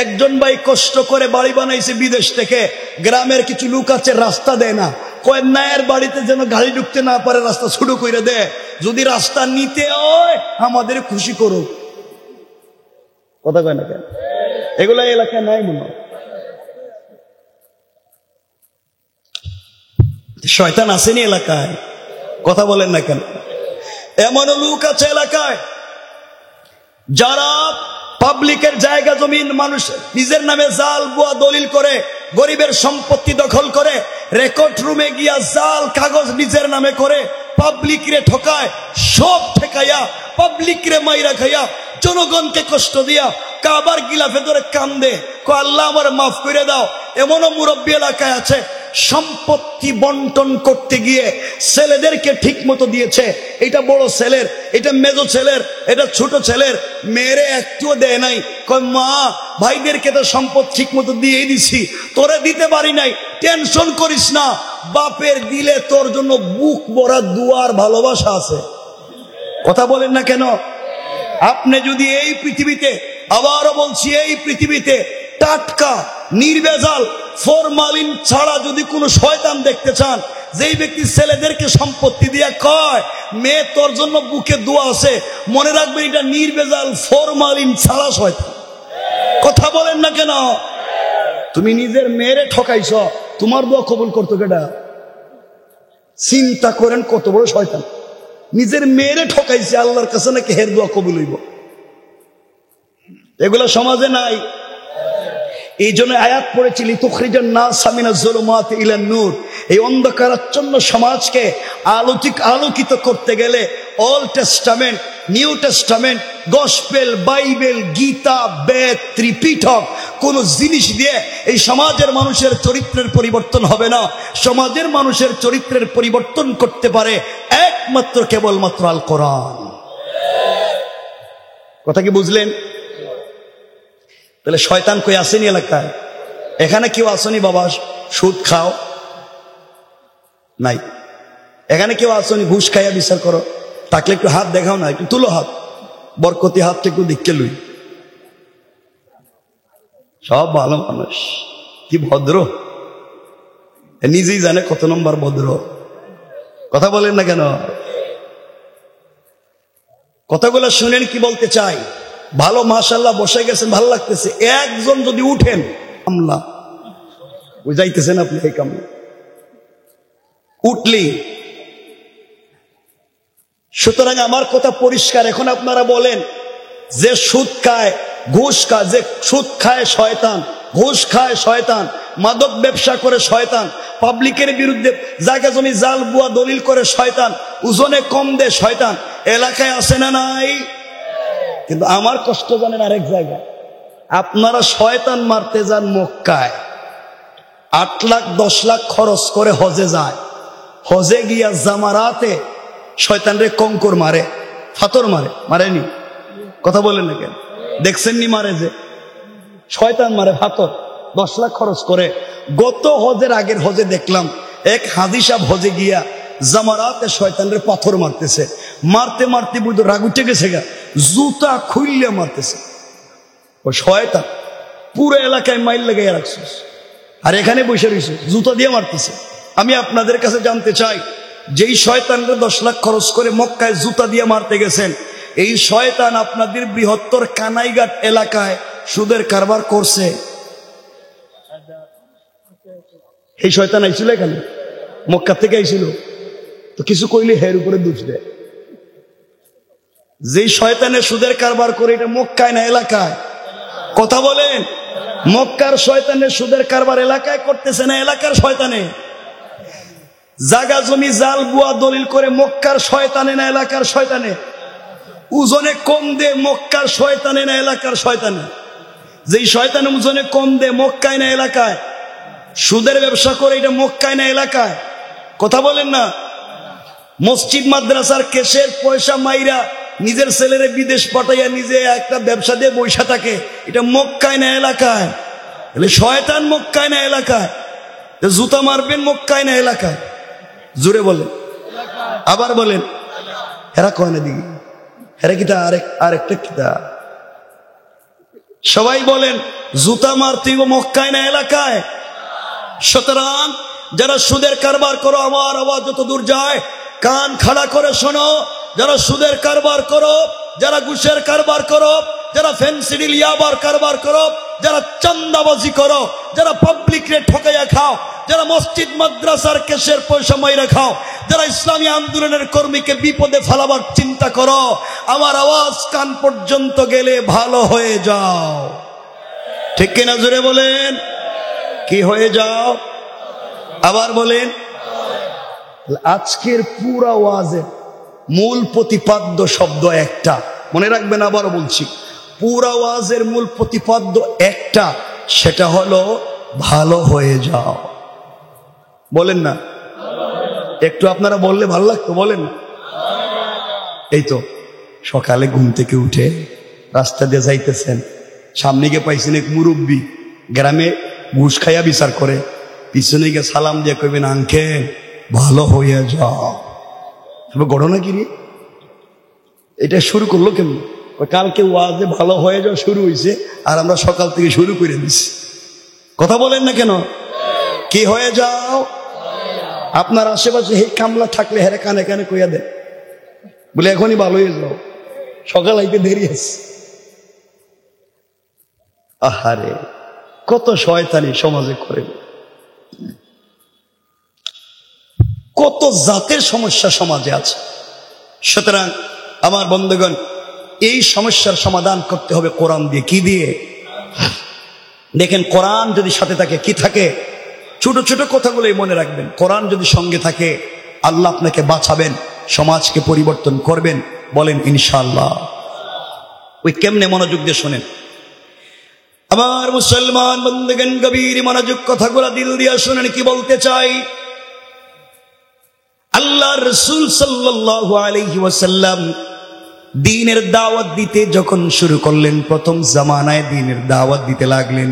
একজন ভাই কষ্ট করে বাড়ি বানাইছে বিদেশ থেকে। গ্রামের কিছু লোক আছে রাস্তা দেয় না, কয় নায়ের বাড়িতে যেন গাড়ি ঢুকতে না পারে, রাস্তা শুরু করে দেয়। যদি রাস্তা নিতে হয় আমাদের খুশি করুক। কথা কয় না কেন? এগুলো এলাকায় নাই মনে হয়। শয়তান আসেনি এলাকায়? কথা বলেন না কেন? এমন লোক আছে এলাকায় যারা পাবলিকের জায়গা জমিন মানুষ নিজের নামে জাল বুয়া দলিল করে গরিবের সম্পত্তি দখল করে, রেকর্ড রুমে গিয়া জাল কাগজ নিজের নামে করে, পাবলিক রে ঠকায়, সব ঠেকাইয়া পাবলিক রে মাইরা খাইয়া জনগণকে কষ্ট দিয়া কাবার গিলাফে ধরে কান্দে, কয় আল্লাহ আমার মাফ করে দাও। এমনও মুরব্বী এলাকায় আছে, সম্পত্তি বন্টন করতে গিয়ে ছেলেদেরকে ঠিক মতো দিয়েছে। এটা বড় ছেলের, এটা মেজো ছেলের, এটা ছোট ছেলের, মেয়েরে একটুও দেয় নাই। কয় মা ভাইদেরকে তো সম্পদ ঠিক মতো দিয়েই দিছি, তোরে দিতে পারি নাই, টেনশন করিস না, বাপের দিলে তোর জন্য বুক ভরা দুয়ার ভালোবাসা আছে। কথা বলেন না কেন? আপনি যদি এই পৃথিবীতে, আবারও বলছি এই পৃথিবীতে টাটকা নির্ভেজাল ফরমালিন ছাড়া যদি কোনো শয়তান দেখতে চান, যেই ব্যক্তি ছেলেদেরকে সম্পত্তি দিয়া কয় মেয়ে তোর জন্য বুকে দোয়া আছে, মনে রাখবেন এটা নির্ভেজাল ফরমালিন ছাড়া শয়তান। কথা বলেন না কেন? তুমি নিজের মেয়েরে ঠকাইছ, তোমার দোয়া কবুল করতো কেডা? চিন্তা করেন কত বড় শয়তান। নিজের মেয়েরে ঠকাইছে, আল্লাহর কাছে নাকি হের দোয়া কবুল হইব। এগুলো সমাজে নাই। এই জন্য আয়াত পড়েছি, লিতুখরিজান নাস মিনাজ যুলুমাতি ইলান নূর। এই অন্ধকারাচ্ছন্ন সমাজকে আলোকিত করতে গেলে Old Testament, New Testament, Gospel, Bible, Gita, Veda, Tripitaka কোন জিনিস দিয়ে এই সমাজের মানুষের চরিত্রের পরিবর্তন হবে না। সমাজের মানুষের চরিত্রের পরিবর্তন করতে পারে একমাত্র কেবলমাত্র আল কোরআন। কথা কি বুঝলেন? তাহলে শয়তান কই আসেনি এলাকায়? এখানে কেউ আসেনি বাবা সুদ খাও? নাই। এখানে কেউ আসেনি ঘুষ খাইয়া বিচার করো? থাকলে একটু হাত দেখাও না, একটু তুলো হাত, বরকতি হাতটা একটু দেখতে লই। সব ভালো মানুষ, কি ভদ্র, নিজেই জানে কত নম্বর ভদ্র। কথা বলেন না কেন? কথাগুলো শুনেন কি বলতে চাই। ভালো মাশাআল্লাহ বসে গেছেন, ভালো লাগতেছে। একজন যদি উঠেন আমলা বুঝাইতেছেন আপনি এই কাম উঠলি। সুতরাং আমার কথা পরিষ্কার। এখন আপনারা বলেন যে সুদ খায়, ঘুষ খায়, যে সুদ খায় শয়তান, ঘুষ খায় শয়তান, মাদক ব্যবসা করে শয়তান, পাবলিকের বিরুদ্ধে জায়গা জমি জাল বুয়া দলিল করে শয়তান, ওজনে কম দেয় শয়তান। এলাকায় আসে না নাই? কিন্তু আমার কষ্ট জানেন আরেক জায়গায়। আপনারা শয়তান মারতে যান মক্কায়, 8 লাখ 10 লাখ খরচ করে হজে যায়। হজে গিয়া জামারাতে শয়তানরে কঙ্কর মারে, ফাতর মারে, মারেনি? কথা বলেন না কেন? দেখছেননি মারে? যে শয়তান মারে ফাতর, 10 লাখ খরচ করে। গত হজের আগের হজে দেখলাম এক হাজি সাহেব হজে গিয়া জামারাতে শয়তানরে পাথর মারতেছে। মারতে মারতে বুঝতে রাগ উঠে গেছে গা, জুতা খুললে মারতেছে। ও শয়তান পুরো এলাকায় মাইল লাগাইয়া রাখছিস, আর এখানে বসে রয়েছে জুতা দিয়ে মারতেছে। আমি আপনাদের কাছে জানতে চাই, যেই শয়তানরা 10 লাখ খরচ করে মক্কায় জুতা দিয়ে মারতে গেছেন, এই শয়তান আপনাদের বৃহত্তর কানাইঘাট এলাকায় সুদের কারবার করছে। এই শয়তান আইছিল এখানে, মক্কা থেকে আইছিল, তো কিছু কইলে হের উপরে দোষ দেয়। যেই শয়তানের সুদের কারবার করে, এটা মক্কায় না এলাকায়? কথা বলেন। মক্কার শয়তানের সুদের কারবার এলাকায় করতেছে না এলাকার শয়তানে? জাগা জমি জাল বুয়া দলিল করে মক্কার শয়তানে না এলাকার শয়তানে? ওজনে কম দে মক্কার শয়তানে না এলাকার শয়তানে? যেই শয়তানে ওজনে কম দে মক্কায় না এলাকায়? সুদের ব্যবসা করে, এটা মক্কায় না এলাকায়? কথা বলেন না। মসজিদ মাদ্রাসার কেশের পয়সা মাইরা নিজের ছেলেরে বিদেশ পাঠাইয়া নিজে একটা ব্যবসা দিয়ে বৈশা থাকে, এটা মক্কায় না এলাকায়? তাহলে শয়তান মক্কায় না এলাকায়? জুতা মারবেন মক্কায় না এলাকায়? জোরে বলেন, আবার বলেন। হেরা কয় না দিকে, হেরা কিতা আরেকটা কিতা? সবাই বলেন জুতা মারতে মক্কায় না এলাকায়? সুতরাং যারা সুদের কারবার করো, আমার আওয়াজ যত দূর যায় কান খাড়া করে শোনো। যারা সুদের কারবার করো, যারা ঘুষের কারবার করো, যারা ফেন্সিডিল ইয়াবার কারবার করো, যারা চান্দাবাজি করো, যারা পাবলিক রে ঠকাইয়া খাও, যারা মসজিদ মাদ্রাসার কেশের পয়সা মাইরা খাও, যারা ইসলামী আন্দোলনের কর্মীকে বিপদে ফেলাবার চিন্তা করো, আমার আওয়াজ কান পর্যন্ত গেলে ভালো হয়ে যাও। ঠিক কিনা? জোরে বলেন। কি হয়ে যাও? আবার বলেন। আজকের পুরা ওয়াজের মূল প্রতিপাদ্য শব্দ একটা, মনে রাখবেন, আবারও বলছি, পুরা ওয়াজের মূল প্রতিপাদ্য একটা, সেটা হলো ভালো হয়ে যাও। বলেন না? একটু আপনারা বললে ভালো লাগতো, বলেন না? এই তো সকালে ঘুম থেকে উঠে রাস্তা দিয়ে যাইতেছেন, সামনে গিয়ে পাইছেন এক মুরব্বী, গ্রামে ঘুষ খাইয়া বিচার করে, পিছনে গিয়ে সালাম দিয়ে কইবেন আঙ্কেল ভালো হইয়া যাও। ঘটনা কি রে? এটা শুরু করলো কেমন? কালকে ওয়াজে ভালো হয়ে যাও শুরু হয়েছে, আর আমরা সকাল থেকে শুরু করে দিচ্ছি। কথা বলেন না কেন? কি হয়ে যাও? আপনার আশেপাশে হে কামলা থাকলে হেরে কানে কানে কইয়া দেয়, বলে এখনই ভালো হয়ে যাও, সকাল আইতে দেরি আছে। আহারে কত শয়তানি সমাজে করে, কত জাতের সমস্যা সমাজে আছে। সুতরাং আমার বন্ধুগণ, এই সমস্যার সমাধান করতে হবে কোরআন দিয়ে। কি দিয়ে? দেখেন, কোরআন যদি সাথে থাকে, কি থাকে? ছোট ছোট কথাগুলোই মনে রাখবেন। কোরআন যদি সঙ্গে থাকে, আল্লাহ আপনাকে বাঁচাবেন, সমাজকে পরিবর্তন করবেন। বলেন ইনশাআল্লাহ। ওই কেমনে? মনোযোগ দিয়ে শোনেন আমার মুসলমান বন্ধুগণ, গভীর মনোযোগ, কথাগুলো দিল দিয়ে শোনেন কি বলতে চাই। আল্লাহ রাসূল সাল্লাল্লাহু আলাইহি ওয়াসাল্লাম দ্বীনের দাওয়াত দিতে যখন শুরু করলেন, প্রথম জামানায় দ্বীনের দাওয়াত দিতে লাগলেন।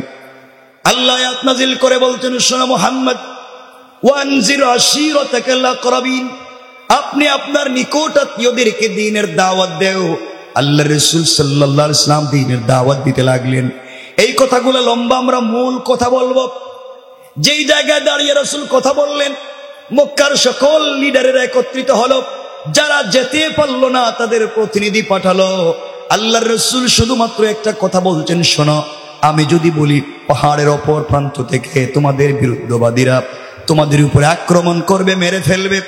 আল্লাহ আয়াত নাযিল করে বলছেন, শোনো মুহাম্মদ, ওয়ানজির আশীরাতাকাল আকরাবিন, আপনি আপনার নিকট আত্মীয়দেরকে দ্বীনের দাওয়াত দেও। আল্লাহ রাসূল সাল্লাল্লাহু আলাইহি ওয়াসাল্লাম দ্বীনের দাওয়াত দিতে লাগলেন। এই কথাগুলো লম্বা, আমরা মূল কথা বলবো। যেই জায়গায় দাঁড়িয়ে রাসূল কথা বললেন, মক্কার সকল লিডারেরা একত্রিত হলো। যারা যেতে পারলো না, তাদের প্রতিনিধি পাঠালো। আল্লাহর রাসূল শুধুমাত্র একটা কথা বলছেন, শোনো, আমি যদি বলি পাহাড়ের অপর প্রান্ত থেকে তোমাদের বিরুদ্ধবাদীরা তোমাদের উপরে আক্রমণ করবে, মেরে ফেলবে,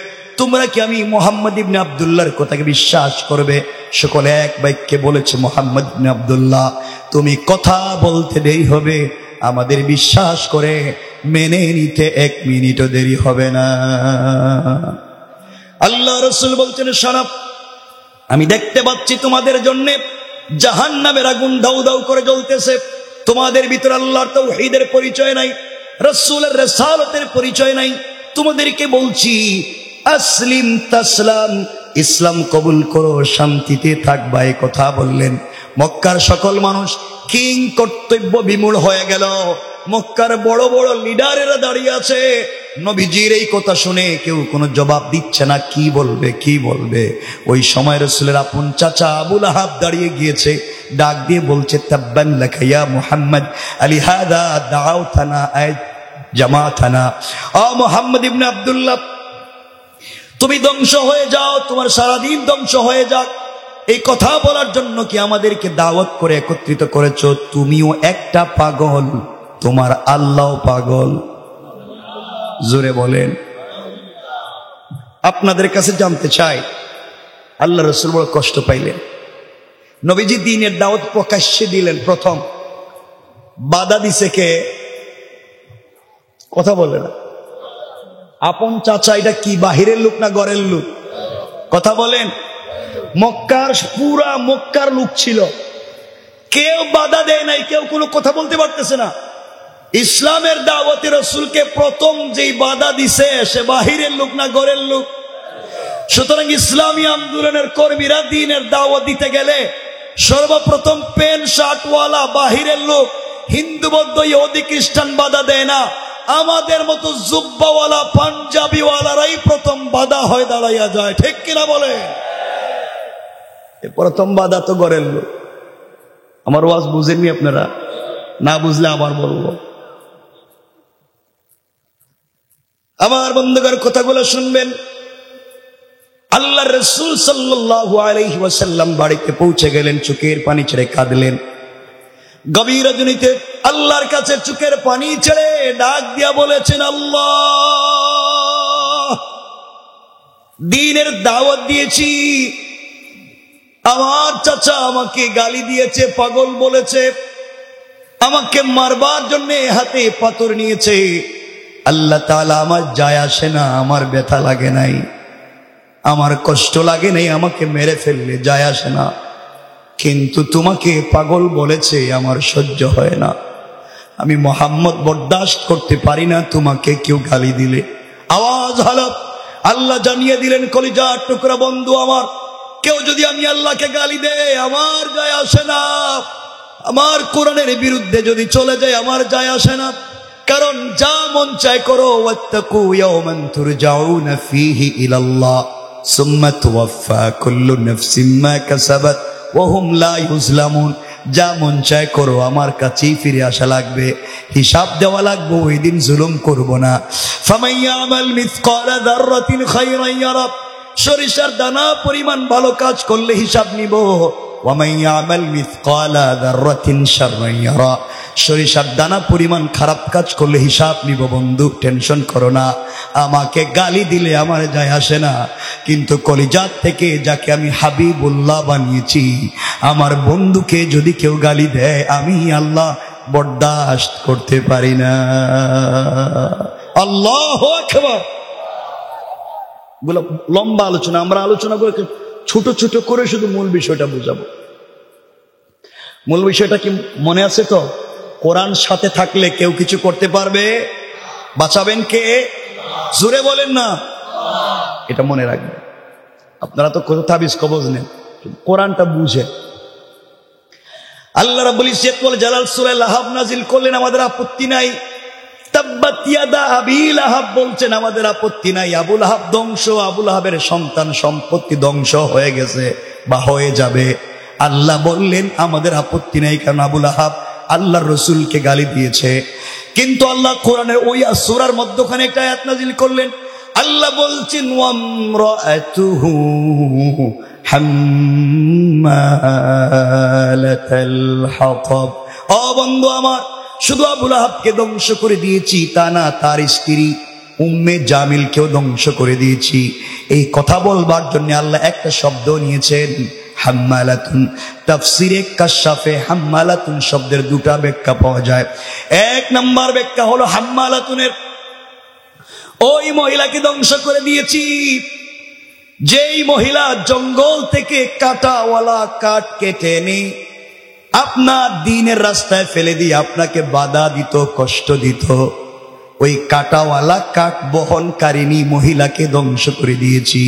তোমরা কি আমি মুহাম্মদ ইবনে আব্দুল্লাহর কথাকে বিশ্বাস করবে? সকলে এক বাক্যে বলেছে, মুহাম্মদ ইবনে আব্দুল্লাহ, তুমি কথা বলতে দেরি হবে, আমাদের বিশ্বাস করে মেনে নিতে 1 মিনিটও দেরি হবে না। আল্লাহ রাসূল বলছেন, শোনো, আমি দেখতে পাচ্ছি তোমাদের জন্য জাহান্নামের আগুন দাউ দাউ করে জ্বলতেছে। তোমাদের ভিতরে আল্লাহর তাওহীদের পরিচয় নাই, রাসূলের রিসালাতের পরিচয় নাই। তোমাদেরকে বলছি, আসলিম তাসলাম, ইসলাম কবুল করো, শান্তিতে থাকবা। এই কথা বললেন। মক্কার সকল মানুষ কিং কর্তব্য বিমূঢ় হয়ে গেল। মক্কার বড় বড় লিডারেরা দাঁড়িয়ে আছে, নবীজির এই কথা শুনে কেউ কোনো জবাব দিচ্ছে না। কি বলবে, কি বলবে? ওই সময় রাসূলের আপন চাচা আবু লাহাব দাঁড়িয়ে গিয়েছে, ডাক দিয়ে বলছে, তাব্বান লাকা ইয়া মুহাম্মদ আলিহাদা দাআউতানা আই জামাতানা। ও মুহাম্মদ ইবনে আব্দুল্লাহ, তুমি ধ্বংস হয়ে যাও, তোমার সারাদিন ধ্বংস হয়ে যাক। এই কথা বলার জন্য কি আমাদেরকে দাওয়াত করে একত্রিত করেছো? তুমিও একটা পাগল, তোমার আল্লাহও পাগল। জোরে বলেন। আপনাদের কাছে জানতে চাই, আল্লাহ রাসূল বড় কষ্ট পাইলেন। নবীজি দ্বীনের দাওয়াত প্রকাশ্যে দিলেন। প্রথম বাধা দিছে কে? কথা বলে না। আপন চাচা। এটা কি বাহিরের লোক না ঘরের লোক? কথা বলেন। মক্কার পুরা মক্কার লোক ছিল, কেউ বাধা দেয় নাই, কেউ কোনো কথা বলতে পারতেছে না। ইসলামের দাওয়াতে রাসূলকে প্রথম যেই বাধা দিছে সে বাহিরের লোক না ঘরের লোক? সুতরাং ইসলামী আন্দোলনের কর্মীরা দ্বীনের দাওয়াত দিতে গেলে সর্বপ্রথম প্যান্ট শার্টওয়ালা বাহিরের লোক, হিন্দু বৌদ্ধ ইহুদি খ্রিস্টান বাধা দেয় না। আমাদের মতো জুব্বাওয়ালা পাঞ্জাবিওয়ালারাই প্রথম বাধা হয়ে দাঁড়াইয়া যায়। ঠিক কিনা বলে? প্রথম বাধা তো ঘরের লোক। আমার ওয়াজ বুঝেননি আপনারা? না বুঝলে আবার বলবো। আমার বন্ধুগণ, কথাগুলো শুনবেন। আল্লাহর রাসূল সাল্লাল্লাহু আলাইহি ওয়াসাল্লাম বাড়িতে পৌঁছে গেলেন, চোখের পানি ছেড়ে কাঁদলেন। গভীর রজনীতে আল্লাহর কাছে চোখের পানি ছেড়ে ডাক দিয়া বলেছেন, আল্লাহ, দ্বীনের দাওয়াত দিয়েছি, আমার চাচা আমাকে গালি দিয়েছে, পাগল বলেছে, আমাকে মারবার জন্য হাতে পাথর নিয়েছে। আল্লাহ তাআলা, আমার যায় আসে না, আমার ব্যথা লাগে নাই, আমার কষ্ট লাগে নাই, আমাকে মেরে ফেললে যায় আসে না, কিন্তু তোমাকে পাগল বলেছে, আমার সহ্য হয় না। আমি মুহাম্মদ বরদাস্ত করতে পারি না তোমাকে কেউ গালি দিলে। আওয়াজ হলো, আল্লাহ জানিয়ে দিলেন, কলিজার টুকরা বন্ধু আমার, কেউ যদি আমি আল্লাহকে গালি দেয় আমার যায় আসে না, আমার কোরআনের বিরুদ্ধে যদি চলে যায় আমার যায় আসে না। কারণ যা মন চায় করো, ওয়াত্তাকু ইয়াওমান তুরজাউনা ফীহি ইলাল্লাহ সুম্মা তুওয়াফা কুল্লু নাফসিন মা কাসাবাত ওয়া হুম লা ইউজলামুন। যা মন চায় করো, আমার কাছেই ফিরে আসা লাগবে, হিসাব দেওয়া লাগবে, ওই দিন জুলুম করব না। ফামান ইয়ামাল মিসকালা যাররাতিন খায়রান ইয়ারা, সরিষার দানা পরিমাণ ভালো কাজ করলে হিসাব নিব। ওয়া মান ইয়ামাল মিসকালা যাররাতিন শাররান ইয়ারা, সরিষার দানা পরিমাণ খারাপ কাজ করলে হিসাব নিব। বন্ধু, টেনশন করো না, আমাকে গালি দিলে আমার যায় আসে না, কিন্তু কলিজাত থেকে যাকে আমি হাবিবুল্লাহ বানিয়েছি, আমার বন্ধুকে যদি কেউ গালি দেয় আমি আল্লাহ বরদাস্ত করতে পারি না। আল্লাহু আকবার। লম্বা আলোচনা, আমরা আলোচনা করে ছোট ছোট করে শুধু মূল বিষয়টা বুঝাবো। মূল বিষয়টা কি মনে আছে তো? কোরআন সাথে থাকলে কেউ কিছু করতে পারবে? বাঁচাবেন কে? জোরে বলেন না। এটা মনে রাখবেন। আপনারা তো কত তাবিজ কবজ নেন, কোরআনটা বুঝে। আল্লাহ রাব্বুল ইজ্জত ওয়াল জালাল সূরা লাহাব নাজিল করলেন, আমাদের আপত্তি নাই। তাব্বাত ইয়াদা আবি লাহাব বলছেন, আমাদের আপত্তি নাই। আবু লাহাব ধ্বংস, আবু লাহাবের সন্তান সম্পত্তি ধ্বংস হয়ে গেছে বা হয়ে যাবে। আল্লাহ বললেন আমাদের আপত্তি নাই, কারণ আবু লাহাব আল্লাহর রাসূলকে গালি দিয়েছে। কিন্তু আল্লাহ কোরআনের ওই সূরার মধ্যখানে একটা আয়াত নাজিল করলেন। আল্লাহ বলছেন, ওয়ামরাআতুহু হাম্মালাতাল হাতাব। ও বন্ধু আমার, শুধু আবু লাহাবকে ধ্বংস করে দিয়েছি তা না, তার স্ত্রী উম্মে জামিলকেও ধ্বংস করে দিয়েছি। এই কথা বলবার জন্য আল্লাহ একটা শব্দ নিয়েছেন, হাম্মালাতুন। তাফসিরে কাশাফে হাম্মালাতুন শব্দের দুটা ব্যাখ্যা পাওয়া যায়। এক নম্বর ব্যাখ্যা হলো হাম্মালাতুনের ওই মহিলাকে ধ্বংস করে দিয়েছি যেই মহিলা জঙ্গল থেকে কাঁটাওয়ালা কাঠ কেটে এনে আপনার দ্বীনের রাস্তায় ফেলে দিয়ে আপনাকে বাধা দিত, কষ্ট দিত। ওই কাঁটাওয়ালা কাঠ বহনকারিণী মহিলাকে ধ্বংস করে দিয়েছি।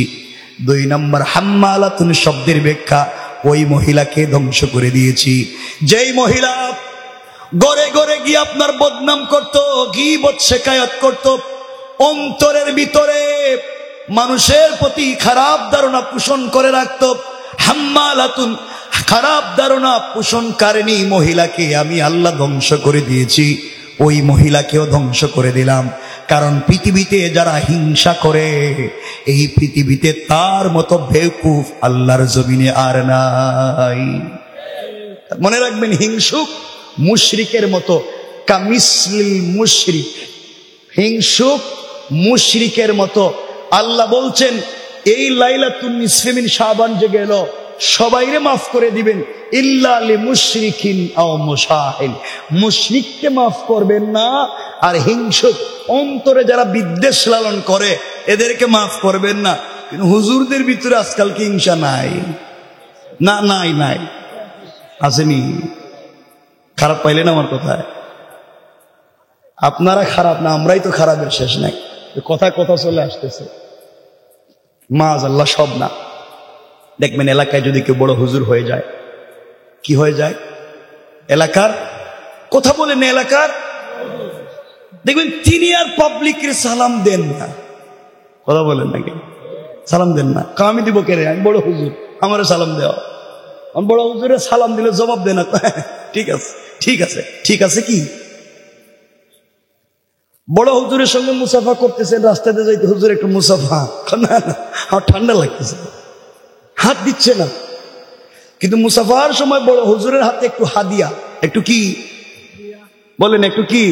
দুই নম্বর হাম্মালাতুন শব্দের ব্যাখ্যা ওই মহিলাকে ধ্বংস করে দিয়েছি যেই মহিলা ঘরে ঘরে গিয়ে আপনার বদনাম করত, গীবত শিকায়াত করত, অন্তরের ভিতরে মানুষের প্রতি খারাপ ধারণা পোষণ করে রাখত। হাম্মালাতুন খারাপ ধারণা পোষণকারিণী মহিলাকে আমি আল্লাহ ধ্বংস করে দিয়েছি। ওই মহিলাকেও ধ্বংস করে দিলাম, কারণ পৃথিবীতে যারা হিংসা করে এই পৃথিবীতে তার মতো বেকুফ আল্লাহর জমিনে আর নাই। মনে রাখবেন, হিংসুক মুশরিকের মতো, কামিসলিল মুশরিক, হিংসুক মুশরিকের মতো। আল্লাহ বলছেন এই লাইলাতুন নিসফে মিন শাবান যে গেল সবাইরে মাফ করে দিবেন, ইল্লা লিমুশরিকিন আও মুশাহিন, মুশরিককে মাফ করবেন না। আর হিংসুক অন্তরে যারা বিদ্বেষ লালন করে এদেরকে মাফ করবেন না। কিন্তু হুজুরদের ভিতরে আজকাল কি হিংসা নাই? না, নাই নাই, আসেনি। খারাপ পাইলেন আমার কথায়? আপনারা খারাপ না, আমরাই তো খারাপের শেষ নাই। কথা কথা চলে আসতেছে, মাআযাল্লাহ সব না। দেখবেন এলাকায় যদি কেউ বড় হুজুর হয়ে যায়, কি হয়ে যায়? এলাকার কথা বলেন, এলাকার দেখবেন তিনি আর পাবলিকের সালাম দেন না। কথা বলেন নাকি? সালাম দেন না। আমি দিব কে রে? আমি বড় হুজুর, আমারও সালাম দেওয়া। আমি বড় হুজুরের সালাম দিলে জবাব দেন না। ঠিক আছে, ঠিক আছে, ঠিক আছে। কি বড় হুজুরের সঙ্গে মুসাফা করতেছেন, রাস্তাতে যাইতে, হুজুর একটু মুসাফা। না না, আমার ঠান্ডা লাগতেছে, হাত দিচ্ছে না। কিন্তু মুসাফার সময় বড় হুজুরের হাতে একটু হাদিয়া, একটু কি বলেন, একটু কি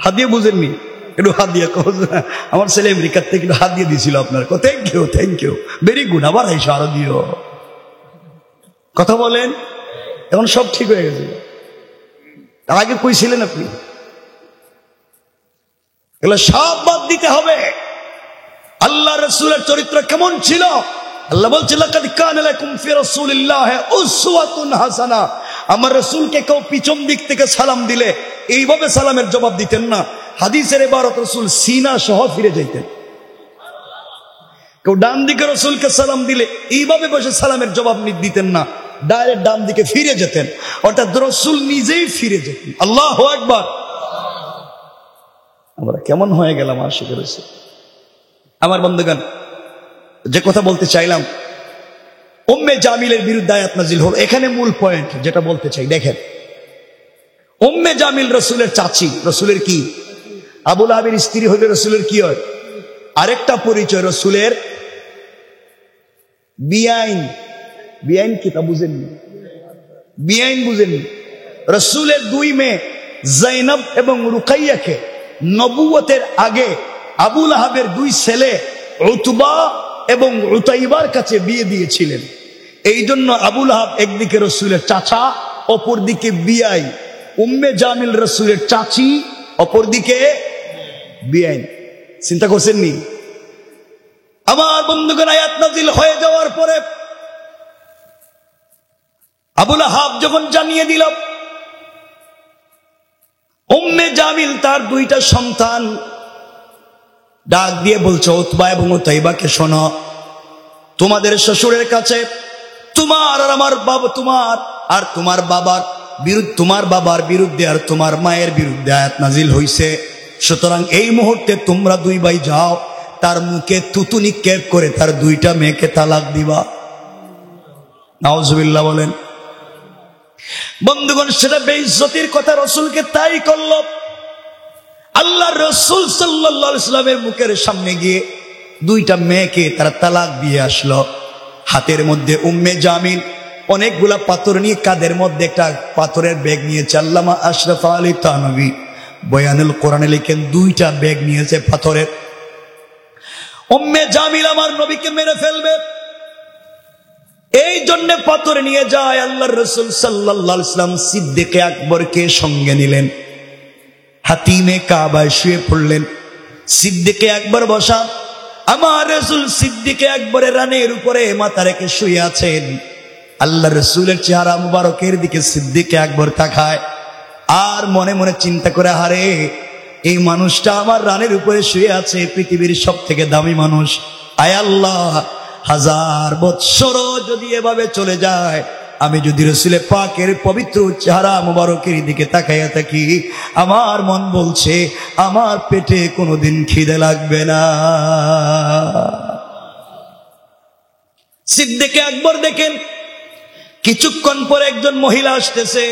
হাদিয়া, বুঝেননি? একটু হাদিয়া। আমার ছেলে আমেরিকার থেকে একটু হাদিয়া দিয়েছিল আপনার। Thank you, thank you, very good, আবার আইসো, আরো দিও। কথা বলেন, এখন সব ঠিক হয়ে গেছে। তার আগে কই ছিলেন আপনি? এগুলো সব বাদ দিতে হবে। আল্লাহ রাসূলের চরিত্র কেমন ছিল? আল্লাহ বলছে লাকাদ কানা লাকুম ফি রাসূলিল্লাহি উসওয়াতুন হাসানা। আমার রাসূলকে কেউ পিছন দিক থেকে সালাম দিলে এইভাবে সালামের জবাব দিতেন না। হাদিসের ইবারত রাসূল সিনা সহ ফিরে যাইতেন। কেউ ডান দিকে রাসূলকে সালাম দিলে এইভাবে বসে সালামের জবাব দিতেন না, ডাইরেক্ট ডান দিকে ফিরে যেতেন, অর্থাৎ রাসূল নিজেই ফিরে যেতেন। আল্লাহু আকবার। আমরা কেমন হয়ে গেলাম আশিকের রাসূল। আমার বন্ধুগণ, যে কথা বলতে চাইলাম, উম্মে জামিলের বিরুদ্ধে আয়াত নাজিল হলো। এখানে মূল পয়েন্ট যেটা বলতে চাই, দেখেন, উম্মে জামিল রাসূলের চাচি, রাসূলের কি? আবু লাহাবের স্ত্রী হইলে রাসূলের কি হয়? আরেকটা পরিচয়, রাসূলের বিআইন। বিআইন কি তা বুঝেননি? বিআইন বুঝেননি? রাসূলের দুই মেয়ে যায়েনব এবং রুকাইয়াকে নবুয়তের আগে আবু লাহাবের দুই ছেলে উতবা এবং উতাইবার কাছে বিয়ে দিয়েছিলেন। এই জন্য আবু লাহাব একদিকে রাসূলের চাচা, অপরদিকে বিআই। উম্মে জামিল রাসূলের চাচি, অপরদিকে বিআইন। চিন্তা করছেন নি? আমার বন্ধুগণ, আয়াত নাযিল হয়ে যাওয়ার পরে আবু লাহাব যখন জানিয়ে দিল, উম্মে জামিল তার দুইটা সন্তান ডাক দিয়ে বলছে, উতবা এবং উতাইবাকে শোনো, তোমাদের শ্বশুরের কাছে তোমার আর আমার বাবা, তোমার আর তোমার বাবার বিরুদ্ধে, তোমার বাবার বিরুদ্ধে আর তোমার মায়ের বিরুদ্ধে আয়াত নাজিল হইছে। সুতরাং এই মুহূর্তে তোমরা দুই ভাই যাও, তার মুখে থুতু নিক্ষেপ করে তার দুইটা মেয়েকে তালাক দিবা। নাউজুবিল্লাহ বলেন। বন্ধুগণ, সেটা বেইজ্জতির কথা, রাসূলকে তাই করল। আল্লাহ রাসূল সাল্লাল্লাহু আলাইহি ওয়াসাল্লামের মুখের সামনে গিয়ে দুইটা মেয়েকে তারা তালাক দিয়ে আসলো। হাতের মধ্যে উম্মে জামিল অনেকগুলা পাথর নিয়ে, কাদের মধ্যে একটা পাথরের ব্যাগ নিয়েছে। আল্লামা আশরাফ আলী থানভী বয়ানুল কোরআনে লিখেন, দুইটা ব্যাগ নিয়েছে পাথরের। উম্মে জামিল আমার নবীকে মেরে ফেলবে, এই জন্য পাথর নিয়ে যায়। আল্লাহর রাসূল সাল্লাল্লাহু আলাইহি ওয়াসাল্লাম সিদ্দিক আকবরকে সঙ্গে নিলেন, হাতিমে কাবায় শুয়ে পড়লেন। সিদ্দিক আকবর বসা, আমার রাসূল সিদ্দিক আকবরের রানের উপরে মাথা রেখে শুয়ে আছেন। আল্লাহর রাসূলের চেহারা মুবারকের দিকে সিদ্দিক আকবর তাকায় আর মনে মনে চিন্তা করে, হারে এই মানুষটা আমার রানের উপরে শুয়ে আছে, পৃথিবীর সব থেকে দামি মানুষ। আয় আল্লাহ, 1000 বৎসর যদি এভাবে চলে যায়, আমি যদি রাসূলে পাকের পবিত্র চেহারা মুবারকের দিকে তাকাইয়া থাকি, আমার মন বলছে আমার পেটে কোনোদিন খিদে লাগবে না। সিদ্দিক আকবর দেখেন কিছুক্ষণ পরে একজন মহিলা আসতেছে,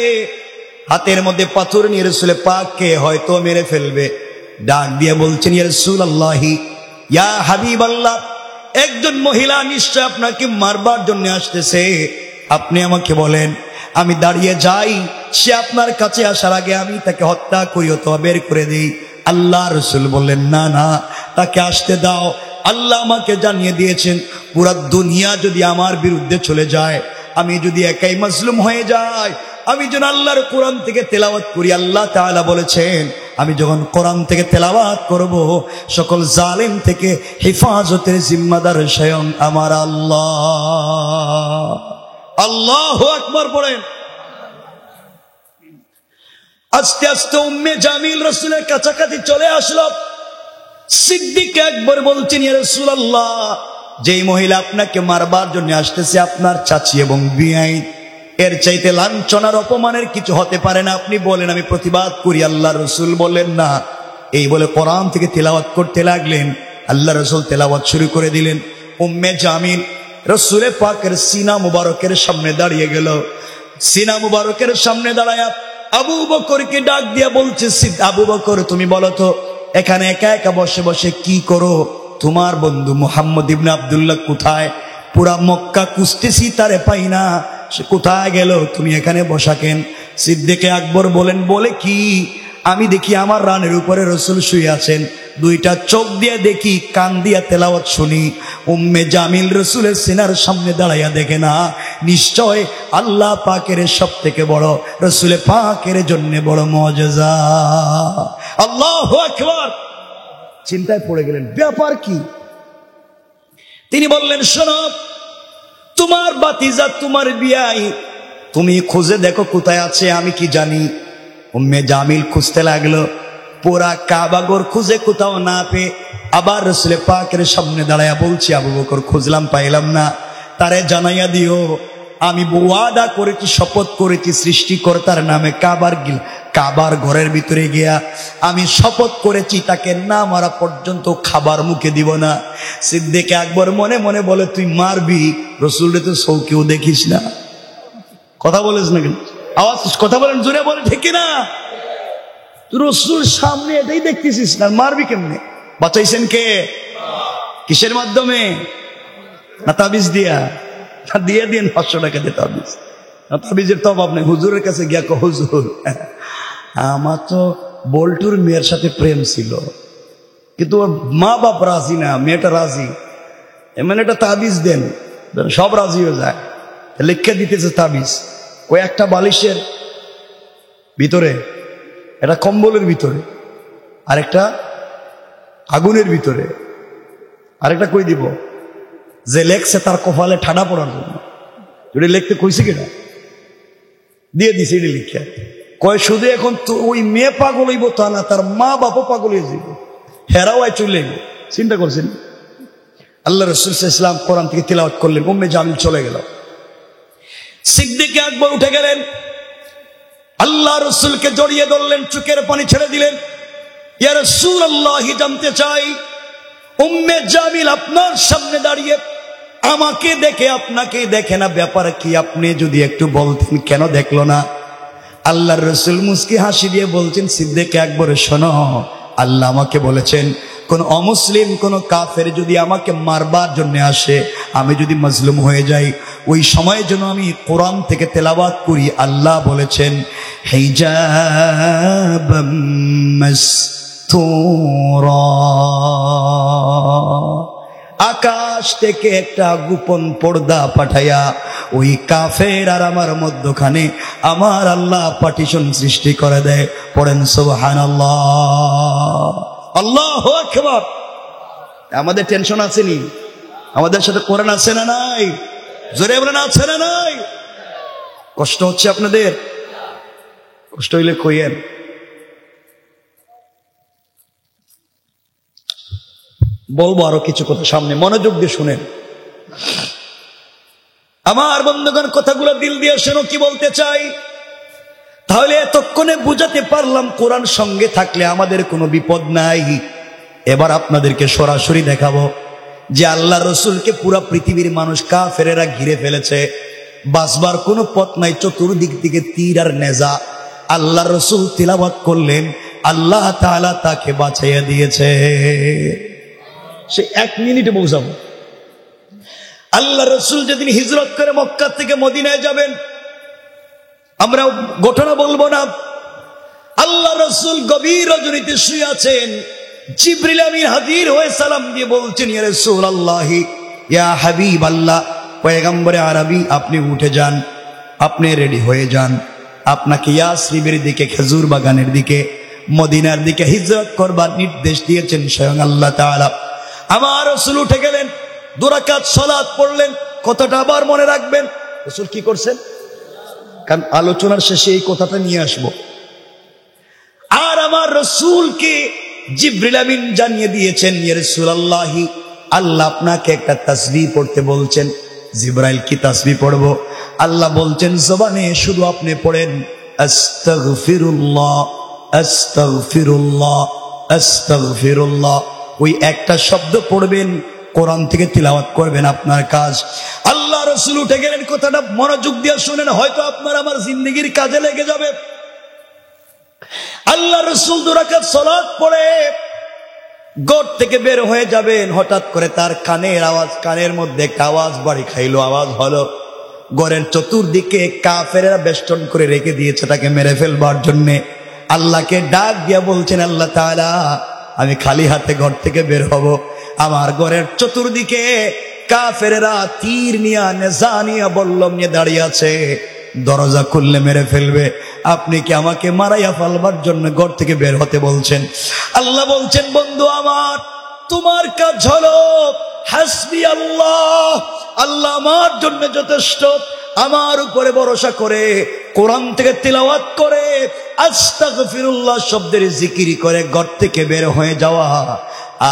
হাতের মধ্যে পাথর নিয়ে রাসূলে পাককে হয়তো মেরে ফেলবে। ডাক দিয়ে বলছেন, ইয়া রাসূলুল্লাহি, ইয়া হাবিবাল্লাহ, একজন মহিলা নিশ্চয় আপনাকে মারবার জন্য আসতেছে, আপনি আমাকে বলেন, আমি দাঁড়িয়ে যাই, সে আপনার কাছে আসার আগে আমি তাকে হত্যা করি অথবা বের করে দিই। আল্লাহ রাসূল বললেন, না না, তাকে আসতে দাও। আল্লাহ আমাকে জানিয়ে দিয়েছেন, পুরা দুনিয়া যদি আমার বিরুদ্ধে চলে যায়, আমি যদি একাই মাজলুম হয়ে যাই, আমি যেন আল্লাহর কোরআন থেকে তেলাওয়াত করি। আল্লাহ তাআলা বলেছেন, আমি যখন কোরআন থেকে তেলাওয়াত করব, সকল জালেম থেকে হেফাজতের জিম্মাদার স্বয়ং আমার আল্লাহ। আল্লাহু আকবার পড়েন। আস্তে আস্তে উম্মে জামিল রাসূলের কাছাকাছি চলে আসলো। সিদ্দিক আকবর বলছেন, ইয়া রাসূলুল্লাহ, যেই মহিলা আপনাকে মারবার জন্য আসতেছে আপনার চাচি এবং বিয়াই, এর চাইতে লাঞ্ছনার অপমানের কিছু হতে পারে না, আপনি বলেন আমি প্রতিবাদ করি। আল্লাহ রাসূল বললেন, না। এই বলে কোরআন থেকে তেলাওয়াত করতে লাগলেন। আল্লাহ রাসূল তেলাওয়াত শুরু করে দিলেন। উম্মে জামিল রাসূলে পাকের সিনা মুবারকের সামনে দাঁড়িয়ে গেল। সিনা মুবারকের সামনে দাঁড়ায়া আবু বকরকে ডাক দিয়া বলছে, আবু বকর, তুমি বলো তো, এখানে একা একা বসে বসে কি করো? তোমার বন্ধু মুহাম্মদ ইবনে আব্দুল্লাহ কোথায়? পুরা মক্কা খুঁজতেছি, তারে পাই না, সে কোথায় গেল? তুমি এখানে বসা কেন? সিদ্দিক আকবর বলেন, বলে কি, আমি দেখি আমার রানের উপরে রাসূল শুয়ে আছেন, দুইটা চোখ দিয়ে দেখি, কান দিয়া তেলাওয়াত শুনি। উম্মে জামিল রাসূলের সিনার সামনে দাঁড়াইয়া দেখে না, নিশ্চয় আল্লাহ পাকের সব থেকে বড়, রাসূলে পাকের জন্য বড় মুআজিজা। আল্লাহু আকবার। চিন্তায় পড়ে গেলেন, ব্যাপার কি? তিনি বললেন, শোনো, তোমার বাতিজা, তোমার বিয়াই, তুমি খুঁজে দেখো কোথায় আছে, আমি কি জানি। উম্মে জামিল খুঁজতে লাগলো, পুরা কাবাগর খুঁজে কোথাও না পেয়ে আবার রাসূলে পাকের সামনে দাঁড়ায়া বলছি, আবু বকর, খুঁজলাম, পাইলাম না, তারে জানাইয়া দিও আমি ওয়াদা করেছি, শপথ করেছি সৃষ্টিকর্তার নামে, কাবার ঘরের ভিতরে গিয়া আমি শপথ করেছি তাকে না মারা পর্যন্ত খাবার মুখে দিব না। সিদ্দিক আকবর মনে মনে বলে, তুই মারবি, রাসূলরে তো চৌকেও দেখিস না। কথা বলিস না কেন? আওয়াজ কথা বলেন, জোরে বলে, ঠিক না? তুই রাসূল সামনে এটাই দেখতেছিস না, মারবি কেমনে? বাঁচাইছেন কে? কিসের মাধ্যমে? না তাবিজ দিয়া? দিয়ে দিন 500 টাকা দিয়ে তাবিজ। তাবিজের তো অভাব নেই। হুজুরের কাছে গিয়া কো, হুজুর, আমার তো বল্টুর মেয়ের সাথে প্রেম ছিল, কিন্তু ওর মা বাপ রাজি না, মেয়েটা রাজি, এমন একটা তাবিজ দেন, সব রাজি হয়ে যায়। লিখে দিতেছে তাবিজ, ওই একটা বালিশের ভিতরে, একটা কম্বলের ভিতরে, আরেকটা আগুনের ভিতরে, আরেকটা কই দিব, যে লেখছে তার কপালে ঠাডা পড়ার জন্য। যদি লিখতে কইছে কিনা, দিয়ে দিছে এটি লিখে। কয় শুধু এখন তো ওই মেয়ে পাগল হইব তা না, তার মা বাপও পাগল হয়ে যাইব, হেরাও চলে যাইব। চিন্তা করছেন? আল্লাহ রাসূল সাল্লাল্লাহু আলাইহি ওয়াসাল্লাম কোরআন থেকে তিলাওয়াত করলেন, উম্মে জামিল চলে গেল। সিদ্দিক আকবর উঠে গেলেন, আল্লাহ রাসূলকে জড়িয়ে ধরলেন, চোখের পানি ছেড়ে দিলেন। ইয়া রাসূলুল্লাহ, জানতে চাই, উম্মে জামিল আপনার সামনে দাঁড়িয়ে আমাকে দেখে আপনাকে দেখে না, ব্যাপার কি? আপনি যদি একটু বলতেন, কেন দেখলো না? আল্লাহর রাসূল মুস্কি হাসি দিয়ে বলছেন, সিদ্দিক আকবর, শোনো, আল্লাহ আমাকে বলেছেন, কোন অমুসলিম, কোন কাফের যদি আমাকে মারবার জন্য আসে, আমি যদি মাজলুম হয়ে যাই, ওই সময় যেন আমি কোরআন থেকে তেলাওয়াত করি। আল্লাহ বলেছেন, হিজাবাম মাসতুরা, আকাশ থেকে একটা গোপন পর্দা পাঠাইয়া ওই কাফের আর আমার মধ্যখানে আমার আল্লাহ পার্টিশন সৃষ্টি করে দেয়। পড়েন সুবহানাল্লাহ, আল্লাহু আকবার। আমাদের টেনশন আসেনি? আমাদের সাথে কোরআন আছে না নাই? জোরে বলেন আছে না নাই? কষ্ট হচ্ছে আপনাদের? কষ্ট হইলে কইয়েন। বলবো আরো কিছু কথা সামনে, মনোযোগ দিয়ে শুনেন। আমার বন্ধুগণ, কথাগুলো দিল দিয়ে শোনো কি বলতে চাই। তাহলে এতক্ষণে বুঝাতে পারলাম কোরআন সঙ্গে থাকলে আমাদের কোনো বিপদ নাই। এবার আপনাদেরকে সরাসরি দেখাবো যে আল্লাহ রসুলকে পুরা পৃথিবীর মানুষ কাফেরেরা ঘিরে ফেলেছে, বাঁচবার কোনো পথ নাই, চতুর্দিক থেকে তীর আর নেজা। আল্লাহ রসুল তিলাওয়াত করলেন, আল্লাহ তাআলা তাকে বাঁচাইয়া দিয়েছে। সে 1 মিনিটে বোঝাবো। আল্লাহ রসুল যেদিন হিজরত করে মক্কা থেকে মদিনায় যাবেন, আমরা ঘটনা বলবো না। আল্লাহ রসুল গভীর রজনীতে শুয়ে আছেন, জিবরিল আমিন হাজির হয়ে সালাম দিয়ে বলছেন, ইয়া রাসূলুল্লাহি, ইয়া হাবিবাল্লাহ, পয়গম্বরে আরবি, আপনি উঠে যান, আপনি রেডি হয়ে যান, আপনাকে ইয়াসরিবের দিকে, খেজুর বাগানের দিকে, মদিনার দিকে হিজরত করবার নির্দেশ দিয়েছেন স্বয়ং আল্লাহ তাআলা। আমার রাসূল উঠে গেলেন, 2 রাকাত সালাত পড়লেন। কথাটা আবার মনে রাখবেন, রাসূল কি করছেন, কারণ আলোচনার শেষে এই কথাটা নিয়ে আসব। আর আমার রাসূলকে জিবরিল আমিন জানিয়ে দিয়েছেন, ইয়া রাসূলুল্লাহি, আল্লাহ আপনাকে একটা তাসবিহ পড়তে বলছেন। জিবরাইল, কি তাসবিহ পড়ব? আল্লাহ বলছেন জবানে শুধু আপনি পড়েন, আস্তাগফিরুল্লাহ, আস্তাগফিরুল্লাহ, আস্তাগফিরুল্লাহ। ওই একটা শব্দ পড়বেন, কোরআন থেকে তিলাওয়াত করবেন, আপনার কাজ। আল্লাহ রাসূল উঠে গেলেন। কথাটা মনোযোগ দিয়ে শুনেন, হয়তো আপনার আমার জিন্দেগির কাজে লেগে যাবে। আল্লাহ রাসূল 2 রাকাত সালাত পড়ে ঘর থেকে বের হয়ে যাবেন, হঠাৎ করে তার কানের মধ্যে একটা আওয়াজ বাড়ি খাইলো। আওয়াজ হলো, ঘরের চতুর্দিকে কাফেররা বেষ্টন করে রেখে দিয়েছে তাকে মেরে ফেলবার জন্যে। আল্লাহকে ডাক দিয়া বলছেন, আল্লাহ তাআলা, আমি খালি হাতে ঘর থেকে বের হব, আমার ঘরের চতুর্দিকে কাফেররা তীর নিয়া, নেজা নিয়া, বল্লম নিয়ে দাঁড়িয়ে আছে, দরজা খুললে মেরে ফেলবে। আপনি কি আমাকে মারাইয়া ফেলবার জন্য ঘর থেকে বের হতে বলছেন? আল্লাহ বলছেন, বন্ধু আমার, তোমার কাজ হলো হাসবি আল্লাহ, আল্লাহ আমার জন্য যথেষ্ট। আমার উপরে ভরসা করে কোরআন থেকে তিলাওয়াত করে আস্তাগফিরুল্লাহ শব্দের জিকির করে ঘর থেকে বের হয়ে যাওয়া,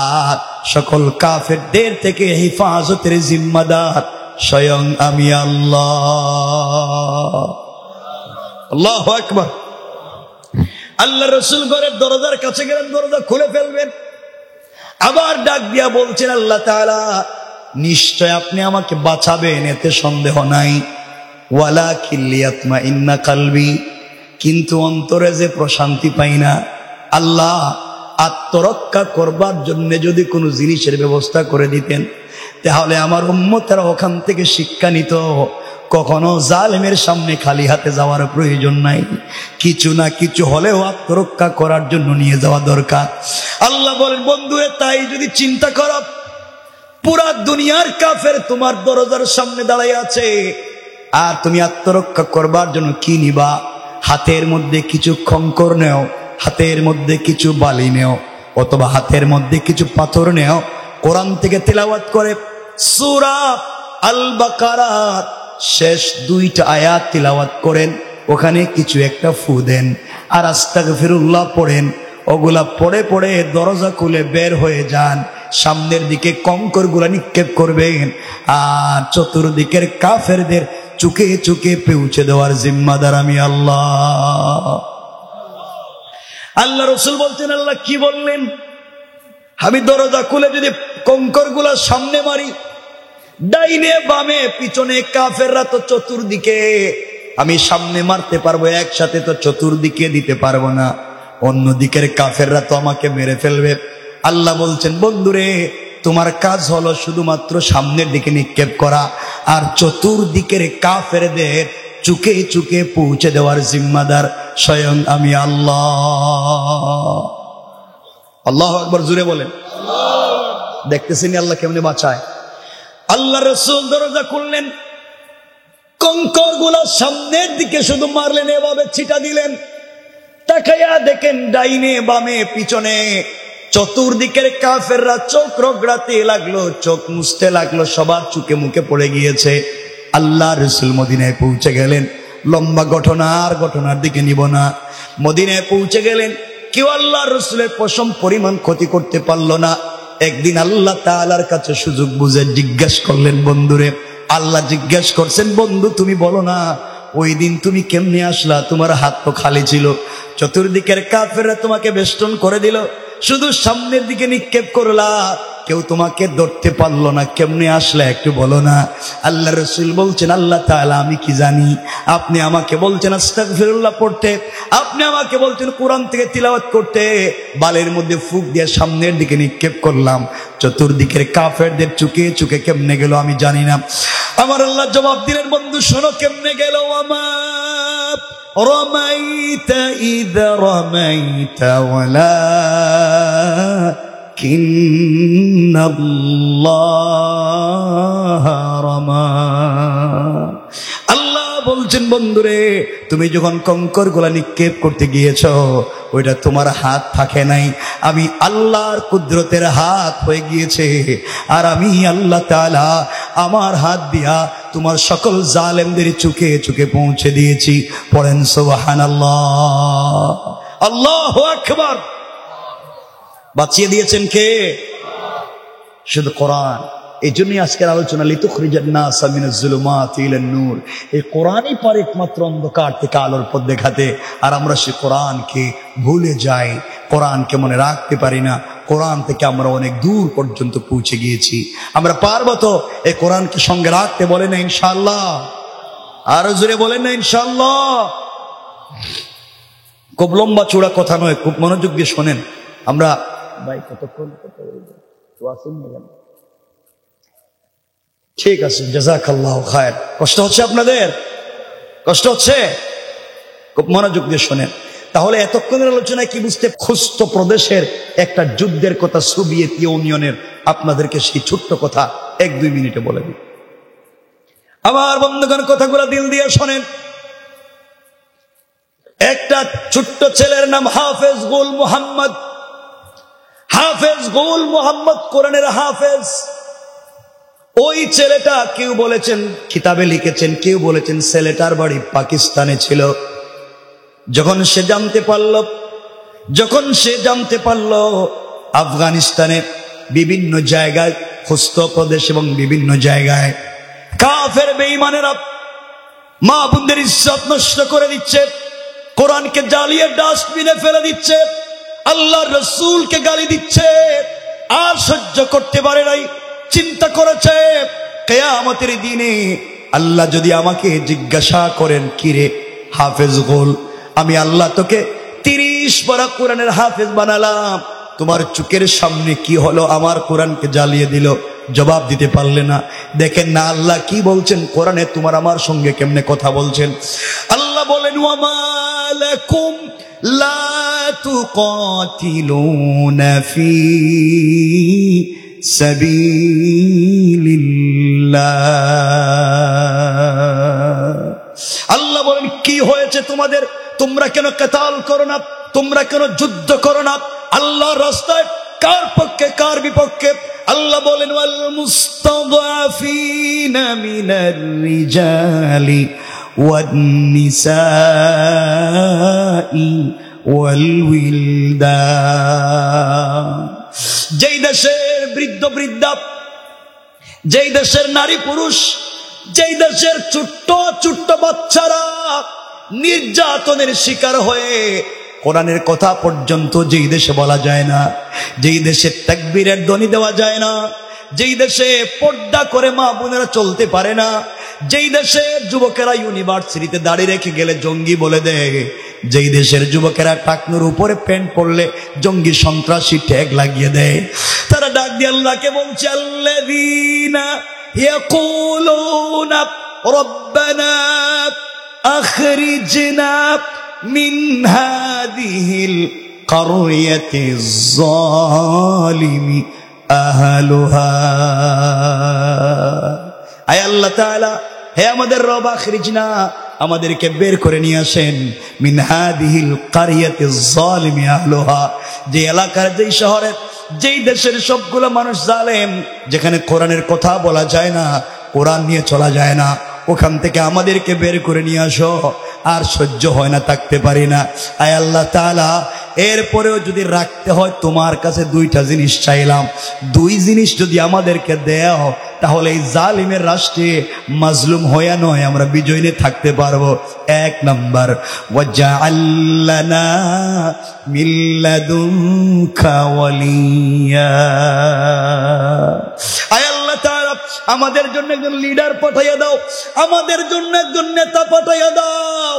আর সকল কাফেরদের থেকে হেফাজতের জিম্মাদার স্বয়ং আমি আল্লাহ। আল্লাহু আকবার। আল্লাহ রাসূল ঘরের দরজার কাছে গেলেন, দরজা খুলে ফেলবেন, আবার ডাক দিয়া বলছেন, আল্লাহ তাআলা, নিশ্চয় আপনি আমাকে বাঁচাবেন, এতে সন্দেহ নাই। ওয়ালাকিন লিয়াতমাইন্না কলবি, কিন্তু অন্তরে যে প্রশান্তি পাই না। আল্লাহ, আত্মরক্ষা করবার জন্য যদি কোনো জিনিসের ব্যবস্থা করে দিতেন, তাহলে আমার উম্মতেরা ওখান থেকে শিক্ষা নিত, কখনো জালেমের সামনে খালি হাতে যাওয়ার প্রয়োজন নাই, কিছু না কিছু হলেও আত্মরক্ষা করার জন্য নিয়ে যাওয়া দরকার। আল্লাহ বলেন, বন্ধুরে, তাই যদি চিন্তা করো, পুরা দুনিয়ার কাফের তোমার দরজার সামনে দাঁড়াই আছে, আর তুমি আত্মরক্ষা করবার জন্য কি নিবা? হাতের মধ্যে কিছু খঙ্কর নেও, হাতের মধ্যে কিছু বালি নেও, অথবা হাতের মধ্যে কিছু পাথর নেও, কোরআন থেকে তিলাওয়াত করে সূরা আল বাকারার শেষ 2টা আয়াত তিলাওয়াত করেন, ওখানে কিছু একটা ফু দেন, আর আস্তাগফিরুল্লাহ পড়েন। ওগুলা পড়ে পড়ে দরজা খুলে বের হয়ে যান, সামনের দিকে কঙ্কর গুলা নিক্ষেপ করবেন, আর চতুর্দিকের কাফেরদের চুকে চুকে পৌঁছে দেওয়ার জিম্মাদার আমি আল্লাহ। আল্লাহ রাসূল বলতেন, আল্লাহ কি বললেন? আমি দরজা খুলে যদি কঙ্কর গুলা সামনে মারি, ডাইনে বামে পিছনে কাফেররা তো চতুর্দিকে, আমি সামনে মারতে পারবো, একসাথে তো চতুর্দিকে দিতে পারবো না, অন্যদিকের কাফেররা তো আমাকে মেরে ফেলবে। আল্লাহ বলছেন, বন্ধুরে, তোমার কাজ হলো শুধুমাত্র সামনের দিকে নিক্ষেপ করা, আর চতুর্দিকের কাফেরদের চুকে চুকে পৌঁছে দেওয়ার জিম্মাদার স্বয়ং আমি আল্লাহ। আল্লাহু আকবার, জোরে বলেন। দেখতেছেন আল্লাহ কেমনে বাঁচায়। আল্লাহ রাসূল দরজা খুললেন, কঙ্কর গুলা সামনের দিকে শুধু মারলেন, এভাবে ছিটা দিলেন। তাকাইয়া দেখেন ডাইনে বামে পিছনে চতুর্দিকের কাফেররা চোখ রগড়াতে লাগলো, চোখ মুছতে লাগলো, সবার চোখে মুখে পড়ে গিয়েছে। আল্লাহ রাসূল মদিনায় পৌঁছে গেলেন। লম্বা ঘটনার দিকে নিব না। মদিনায় পৌঁছে গেলেন, কেউ আল্লাহ রাসূলের পশম পরিমাণ ক্ষতি করতে পারলো না। একদিন আল্লাহ তাআলার কাছে সুযোগ বুঝে জিজ্ঞেস করলেন বন্ধুরে। আল্লাহ জিজ্ঞেস করছেন, বন্ধু তুমি বলো না ওই দিন তুমি কেমনে আসলা? তোমার হাত তো খালি ছিল, চতুর্দিকের কাফেররা তোমাকে বেষ্টন করে দিল, শুধু সামনের দিকে নিক্ষেপ করলা, কেউ তোমাকে ধরতে পারলো না, কেমনে আসলে একটু বলো না। আল্লাহ রাসূল বলছেন, আল্লাহ তাআলা আমি কি জানি? আপনি আমাকে বলছেন আস্তাগফিরুল্লাহ পড়তে, আপনি আমাকে বলছেন কোরআন থেকে তিলাওয়াত করতে, বালের মধ্যে ফুঁক দিয়ে সামনের দিকে নিক্ষেপ করলাম, চতুর্দিকের কাফেরদের চুকে চুকে কেমনে গেল আমি জানি না। আমার আল্লাহ জবাব দিলেন, বন্ধু শোনো কেমনে গেল। আমার রমাইতা ইয রমাইতা ওয়ালাকিন্নাল্লাহ রামা। আল্লাহ বলছেন, বন্ধুরে তুমি যখন কঙ্কর গুলা নিক্ষেপ করতে গিয়েছ, ওইটা তোমার হাত থাকে নাই, আমি আল্লাহর কুদরতের হাত হয়ে গিয়েছে। আর আমি আল্লাহ তাআলা আমার হাত দিয়া তোমার সকল জালেমদের চুকে চুকে পৌঁছে দিয়েছি। পড়েন সুবহানাল্লাহ, আল্লাহু আকবার। বাঁচিয়ে দিয়েছেন কে? শুধু কোরআন। এই জন্যই আজকের আলোচনা লিতুখরিজান নাস মিনাজ যুলুমাতি ইলান নূর। এই কোরআনই পারে একমাত্র অন্ধকার থেকে আলোর পথ দেখাতে। আর আমরা সে কোরআনকে ভুলে যাই, কোরআনকে মনে রাখতে পারি না। কোরআন থেকে আমরা অনেক দূর পর্যন্ত পৌঁছে গিয়েছি। আমরা পারবো তো এই কোরআনকে সঙ্গে রাখতে? বলে না ইনশাআল্লাহ। আরো জোরে বলেন না ইনশাআল্লাহ। খুব লম্বা চূড়া কথা নয়, খুব মনোযোগ দিয়ে শোনেন। আমরা ভাই কতক্ষণ কথা বলবো? ঠিক আছে, জাযাকাল্লাহু খায়র। কষ্ট হচ্ছে আপনাদের? কষ্ট হচ্ছে? খুব মনোযোগ দিয়ে শোনেন। তাহলে এতক্ষণের আলোচনায় কি বুঝতে? খুস্ত প্রদেশের একটা যুদ্ধের কথা, সোভিয়েত ইউনিয়নের। আপনাদেরকে সেই ছোট্ট কথা 1-2 মিনিটে বলে দিই। আমার বন্ধুগণ কথাগুলো দিল দিয়ে শোনেন। একটা ছোট্ট ছেলের নাম হাফেজ গুল মুহাম্মদ। হাফেজ গুল মুহাম্মদ কোরআনের হাফেজ। ওই ছেলেটা, কেউ বলেছেন কিতাবে লিখেছেন, কেউ বলেছেন ছেলেটার বাড়ি পাকিস্তানে ছিল। যখন সে জানতে পারল আফগানিস্তানে বিভিন্ন জায়গায়, খুস্ত প্রদেশ এবং বিভিন্ন জায়গায় কাফের বেঈমানেরা মা বোনদের ইজ্জত নষ্ট করে দিচ্ছে, কোরআনকে জ্বালিয়ে ডাস্টবিনে ফেলে দিচ্ছে, আল্লাহর রাসূলকে গালি দিচ্ছে, আর সহ্য করতে পারে নাই। চিন্তা করেছে কিয়ামতের দিনে আল্লাহ যদি আমাকে জিজ্ঞাসা করেন, কিরে হাফেজ গোল, আমি আল্লাহ তোকে 30 পারা কোরআনের হাফেজ বানালাম, তোমার চোখের সামনে কি হলো? আমার কোরআনকে জ্বালিয়ে দিল। জবাব দিতে পারলে না। দেখেন না আল্লাহ কি বলছেন কোরআনে, তোমার আমার সঙ্গে কেমনে কথা বলছেন। আল্লাহ বলেন, ওয়ামা লাকুম লা তুকাতিলুনা ফি সাবিলিল্লাহ। আল্লাহ বলেন, কি হয়েছে তোমাদের? তোমরা কেন কিতাল করো না? তোমরা কেন যুদ্ধ করো না আল্লাহর রাস্তায়? কার পক্ষে কার বিপক্ষে? আল্লাহ বলেন, ওয়াল মুস্তাদআফিনা মিনার রিজালি ওয়ান নিসাই ওয়াল উইলদান। যেই দেশের বৃদ্ধ বৃদ্ধা, যেই দেশের নারী পুরুষ, যেই দেশের ছোট্ট ছোট্ট বাচ্চারা নির্যাতনের শিকার হয়ে কোরআনের কথা পর্যন্ত যেই দেশে বলা যায় না, যেই দেশে তাকবীরের ধ্বনি দেওয়া যায় না, যেই দেশে পর্দা করে মা বোনেরা চলতে পারে না, যেই দেশের যুবকেরা ইউনিভার্সিটিতে দাঁড়িয়ে রেখে গেলে জঙ্গি বলে দেয়, যেই দেশের যুবকেরা টাকনুর উপরে প্যান্ট পরলে জঙ্গি সন্ত্রাসী ট্যাগ লাগিয়ে দেয়, তারা ডাক দিয়ে আল্লাহকে বলছে, আল্লাযীনা ইয়াকুলুনা রব্বানা আখরিজনা মিন হাদিহিল কারয়াতিজ যালিমি আহলুহা। আয় আল্লাহ তাআলা, হে আমাদের রব আখরিজনা, আমাদেরকে বের করে নিয়ে আসেন মিন হাদিহিল কারিয়াতিজ যালিমি আহলুহা, যে এলাকার, যেই শহরের, যেই দেশের সবগুলো মানুষ জালেম, যেখানে কোরআনের কথা বলা যায় না, কোরআন নিয়ে চলা যায় না, ওখান থেকে আমাদেরকে বের করে নিয়ে আসো। আর সহ্য হয় না, থাকতে পারি না। আয় আল্লাহ তাআলা, এরপরেও যদি রাখতে হয় তোমার কাছে দুইটা জিনিস চাইলাম, দুই জিনিস যদি আমাদেরকে দেও, তাহলে এই জালিমের রাষ্ট্রে মাজলুম হইয়া নয়, আমরা বিজয় নিয়ে থাকতে পারবো। এক নাম্বার, ওয়াজআল লানা মিন লাদুনকা ওয়ালিয়া। আয় আল্লাহ তাআলা, আমাদের জন্য একজন লিডার পাঠাইয়া দাও, আমাদের জন্য একজন নেতা পাঠাইয়া দাও,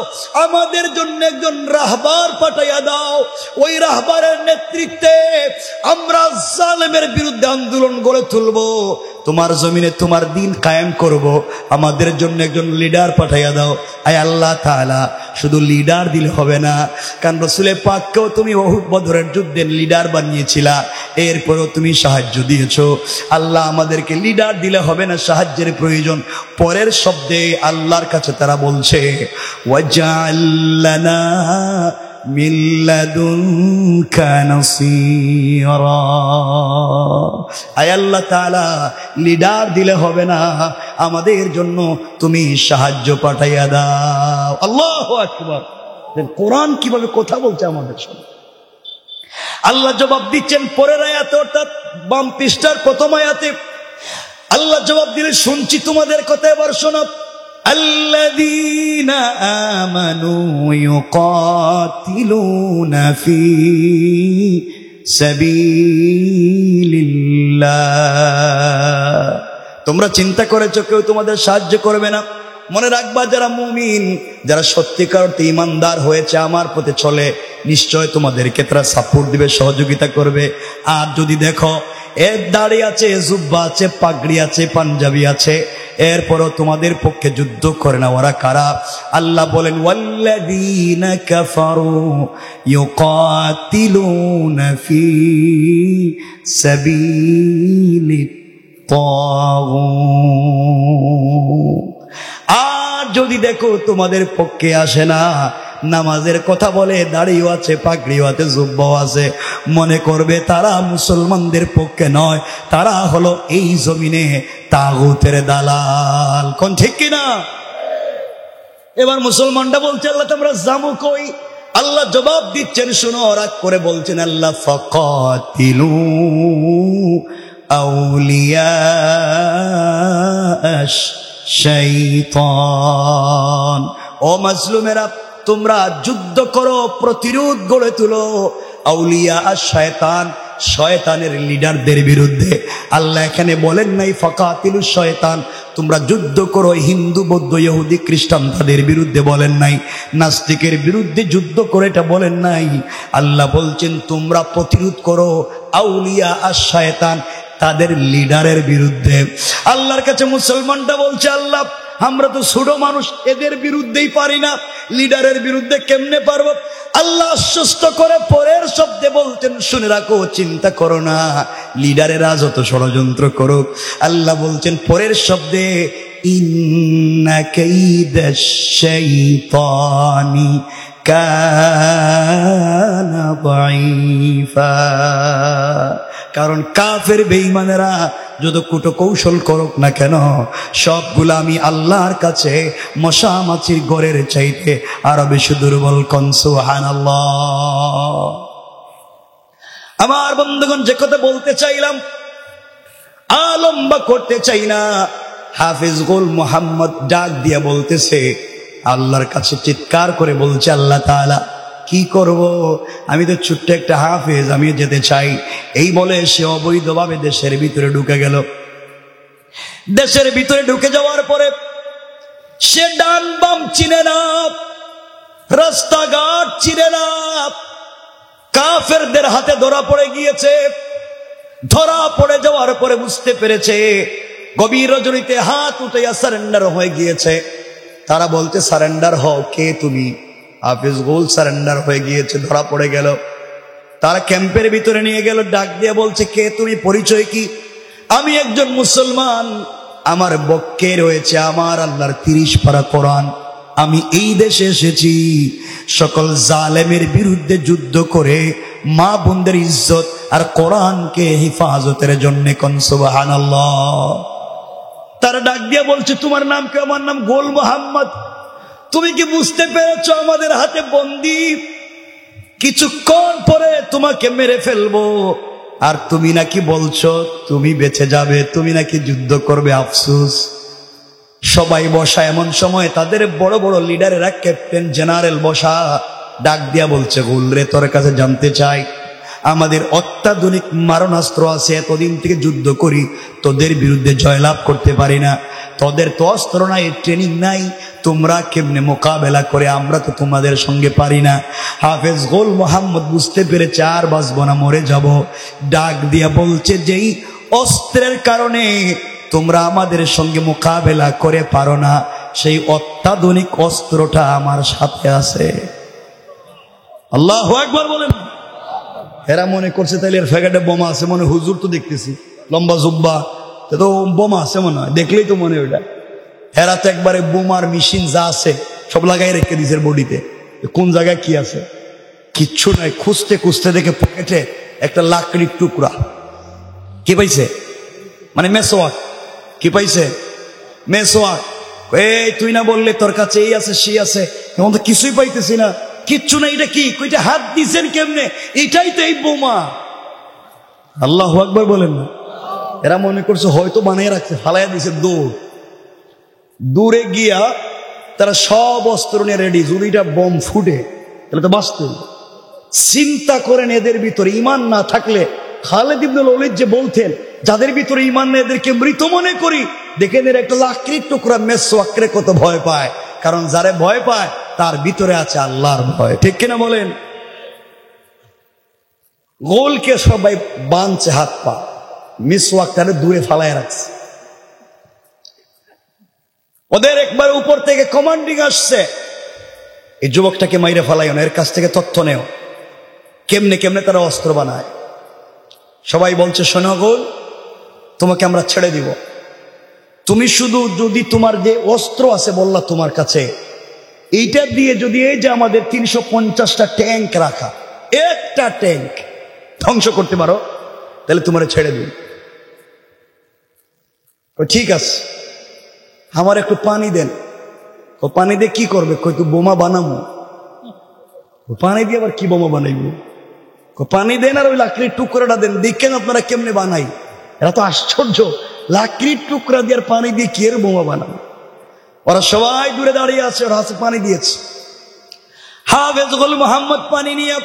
আমাদের জন্য একজন রাহবার পাঠাইয়া দাও। ওই রাহবারের নেতৃত্বে আমরা জালেমের বিরুদ্ধে আন্দোলন গড়ে তুলবো, তোমার জমিনে তোমার দিন কায়েম করব। আমাদের জন্য একজন লিডার পাঠাইয়া দাও। আয় আল্লাহ তাআলা, শুধু লিডার দিলে হবে না, কারণ রাসূলে পাককেও তুমি উহুদ বদরের যুদ্ধের লিডার বানিয়েছিলা, এরপরেও তুমি সাহায্য দিয়েছো। আল্লাহ, আমাদেরকে লিডার দিলে হবে না, সাহায্যের প্রয়োজন। পরের শব্দে আল্লাহর কাছে তারা বলছে, ওয়াজআল লানা মিন লাদুনকা নাসীরা। আয় আল্লাহ তাআলা, লিডার দিলে হবে না, আমাদের জন্য তুমি সাহায্য পাঠাইয়া দাও। আল্লাহু আকবার। কোরআন কিভাবে কথা বলছে আমাদের সাথে। আল্লাহ জবাব দিচ্ছেন পরের আয়াতে, অর্থাৎ বাম পৃষ্ঠার প্রথম আয়াতে আল্লাহ জবাব দিলে, শুনছি তোমাদের কথা, এবার শোনো। الذين آمنوا يقاتلون في سبيل الله। তোমরা চিন্তা করেছো কেউ তোমাদের সাহায্য করবে না? মনে রাখবা, যারা মুমিন, যারা সত্যিকার অর্থে ইমানদার হয়েছে, আমার পথে চলে, নিশ্চয় তোমাদেরকে তারা সাপোর্ট দিবে, সহযোগিতা করবে। আর যদি দেখো এর দাড়ি আছে, জুব্বা আছে, পাগড়ি আছে, পাঞ্জাবি আছে, এরপরও তোমাদের পক্ষে যুদ্ধ করে না, ওরা কারা? আল্লাহ বলেন, ওয়াল্লাযীনা কাফারু ইউকাতিলুনা ফি সাবিলিত তাগুত। আর যদি দেখো তোমাদের পক্ষে আসে না, নামাজের কথা বলে, দাড়িও আছে, পাগড়িও আছে, জুব্বাও আছে, মনে করবে তারা মুসলমানদের পক্ষে নয়, তারা হলো এই জমিনে তাগুতের দালাল। কোন ঠিক কিনা? এবার মুসলমানরা বলছে, আল্লাহ তোমরা জামু কই? আল্লাহ জবাব দিচ্ছেন, শুনো, রাগ করে বলছেন আল্লাহ, ফাকাতিলু আউলিয়া শাইতান। ও মাজলুমেরা, তোমরা যুদ্ধ করো, প্রতিরোধ গড়ে তুলো আউলিয়া আর শয়তান, শয়তানের লিডারদের বিরুদ্ধে। আল্লাহ এখানে বলেন নাই ফাকাতিলু শয়তান, তোমরা যুদ্ধ করো হিন্দু, বৌদ্ধ, ইহুদি, খ্রিস্টান তাদের বিরুদ্ধে বলেন নাই, নাস্তিকের বিরুদ্ধে যুদ্ধ করে এটা বলেন নাই। আল্লাহ বলছেন তোমরা প্রতিরোধ করো আউলিয়া আর শয়তান, তাদের লিডারের বিরুদ্ধে। আল্লাহর কাছে মুসলমানটা বলছে, আল্লাহ আমরা তো ছোট মানুষ, এদের বিরুদ্ধেই পারি না, লিডারের বিরুদ্ধে কেমনে পারবো? আল্লাহ আশ্বস্ত করে পরের শব্দে বলতেন, শুনে রাখো, চিন্তা করো না, লিডারেরা যত ষড়যন্ত্র করুক, আল্লাহ বলছেন পরের শব্দে, ইন্না কাইদাশ শাইতানি কানা দাঈফা। কারণ কাফের বেঈমানেরা যত কুটো কৌশল করুক না কেন, সবগুলা আমি আল্লাহর কাছে মশা মাছির গড়ের চাইতে আরো বেশি দুর্বল। কোন সুবহানাল্লাহ। আমার বন্ধুগণ, যে কথা বলতে চাইলাম, লম্বা করতে চাই না, হাফিজ গোল মোহাম্মদ ডাক দিয়ে বলতেছে, আল্লাহর কাছে চিৎকার করে বলছে, আল্লাহ তাআলা কি করব, আমি তো ছোট্ট একটা হাফেজ, আমি যেতে চাই। এই বলে সে অবৈধভাবে দেশের ভিতরে ঢুকে গেল। দেশের ভিতরে ঢুকে যাওয়ার পরে সে ডান বাম চিনে না, রাস্তাঘাট চিনে না, কাফেরদের হাতে ধরা পড়ে গিয়েছে। ধরা পড়ে যাওয়ার পরে বুঝতে পেরেছে, গভীর রজনীতে হাত উঠাইয়া সারেন্ডার হয়ে গিয়েছে। তারা বলতে, সারেন্ডার হও। কে তুমি? হাফিজ গোল সারেন্ডার হয়ে গিয়েছে, ধরা পড়ে গেল। তারা ক্যাম্পের ভিতরে নিয়ে গেল, ডাক দিয়ে বলছে, কে তুমি, পরিচয় কি? আমি একজন মুসলমান, আমার বক্ষে রয়েছে আমার আল্লাহর 30 পারা কোরআন। আমি এই দেশে এসেছি সকল জালেমের বিরুদ্ধে যুদ্ধ করে মা বোনদের ইজ্জত আর কোরআনকে হেফাজতের জন্য। কোন সুবহানাল্লাহ। তারা ডাক দিয়ে বলছে, তোমার নাম কি? আমার নাম গোল মোহাম্মদ। তুমি কি বুঝতে পেরেছো আমাদের হাতে বন্দী, কিছুক্ষণ পরে তোমাকে মেরে ফেলবো, আর তুমি নাকি বলছো তুমি বেঁচে যাবে, তুমি নাকি যুদ্ধ করবে? আফসোস। সবাই বসা, এমন সময় তাদের বড় বড় লিডারেরা, ক্যাপ্টেন জেনারেল বসা, ডাক দিয়া বলছে, গোলরে তোর কাছে জানতে চাই, আমাদের অত্যাধুনিক মারণাস্ত্র আছে, এতদিন থেকে যুদ্ধ করি, তোদের বিরুদ্ধে জয়লাভ করতে পারি না, তোদের তো অস্ত্র নাই, ট্রেনিং নাই, তোমরা কেমনে মোকাবেলা করে? আমরা তো তোমাদের সঙ্গে পারি না। হাফেজ গোল মোহাম্মদ বুঝতে পেরেছে আর বাঁচবো না, মরে যাব। ডাক দিয়া বলছে, যেই অস্ত্রের কারণে তোমরা আমাদের সঙ্গে মোকাবেলা করে পারো না, সেই অত্যাধুনিক অস্ত্রটা আমার সাথে আছে। আল্লাহু আকবার বলেন। এরা মনে করছে তাইলে এর ফ্যাকেটে বোমা আছে, মনে হুজুর তো দেখতেছি লম্বা জুব্বা, তো বোমা আছে মনে হয়, দেখলেই তো মনে ওইটা। এরা তো একবারে বোমার মেশিন যা আছে সব লাগাই রেখে দিছে বডিতে, কোন জায়গায় কি আছে কিচ্ছু নাই। খুঁজতে খুঁজতে দেখে পকেটে একটা লাকড়ির টুকরা। কি পাইছে? মানে মেসোয়াক। কি পাইছে? মেসোয়াক। এই তুই না বললে তোর কাছে এই আছে সেই আছে, এখন তো কিছুই পাইতেছি না। কিচ্ছু না। এটা কি? কইটা হাত দিছেন কেমনে? এটাই তো এই বোমা। আল্লাহু আকবার বলেন না। এরা মনে করছে হয়তো বানিয়ে রাখছে, ফালাইয়া দিছে। দূরে গিয়া তারা সব অস্ত্র নিয়ে রেডি, যদি এটা বোম ফুটে তাহলে তো বাঁচতে। চিন্তা করেন, এদের ভিতরে ইমান না থাকলে, খালিদ ইবনে ওলীদ যে বলতেন, যাদের ভিতরে ইমান নেই এদেরকে মৃত মনে করি। দেখেন এর একটা লাকড়ির টুকরা মেসওয়াকরে কত ভয় পায়, কারণ যারে ভয় পায় তার ভিতরে আছে আল্লাহর ভয়। ঠিক কিনা বলেন? গোলকে সবাই বাঁধছে হাত পা, মিসওয়াকটারে দূরে ফালায় রাখছে। ওদের একবার উপর থেকে কমান্ডিং আসছে, এই যুবকটাকে মাইরে ফালাইও না, এর কাছ থেকে তথ্য নেও কেমনে কেমনে তারা অস্ত্র বানায়। সবাই বলছে, শোনো গোল, তোমাকে আমরা ছেড়ে দিব, তুমি শুধু যদি তোমার যে অস্ত্র আছে বললা তোমার কাছে, এইটা দিয়ে যদি এই যে আমাদের 350টা ট্যাঙ্ক রাখা, একটা ট্যাঙ্ক ধ্বংস করতে পারো, তাহলে তোমার ছেড়ে দিই। ঠিক আছে, আমার একটু পানি দেন। ও পানি দিয়ে কি করবে? কই তো বোমা বানাবো। পানি দিয়ে আবার কি বোমা বানাইব? পানি দেন আর ওই লাকড়ির টুকরাটা দেন, দেখেন আপনারা কেমনে বানাই। এরা তো আশ্চর্য, লাকড়ির টুকরা দিয়ে আর পানি দিয়ে কি এর বোমা বানাবো? ওরা সবাই দূরে দাঁড়িয়ে আছে, ওরা হাতে পানি দিয়েছে। হাফেজ গোল মোহাম্মদ পানি নিয়ে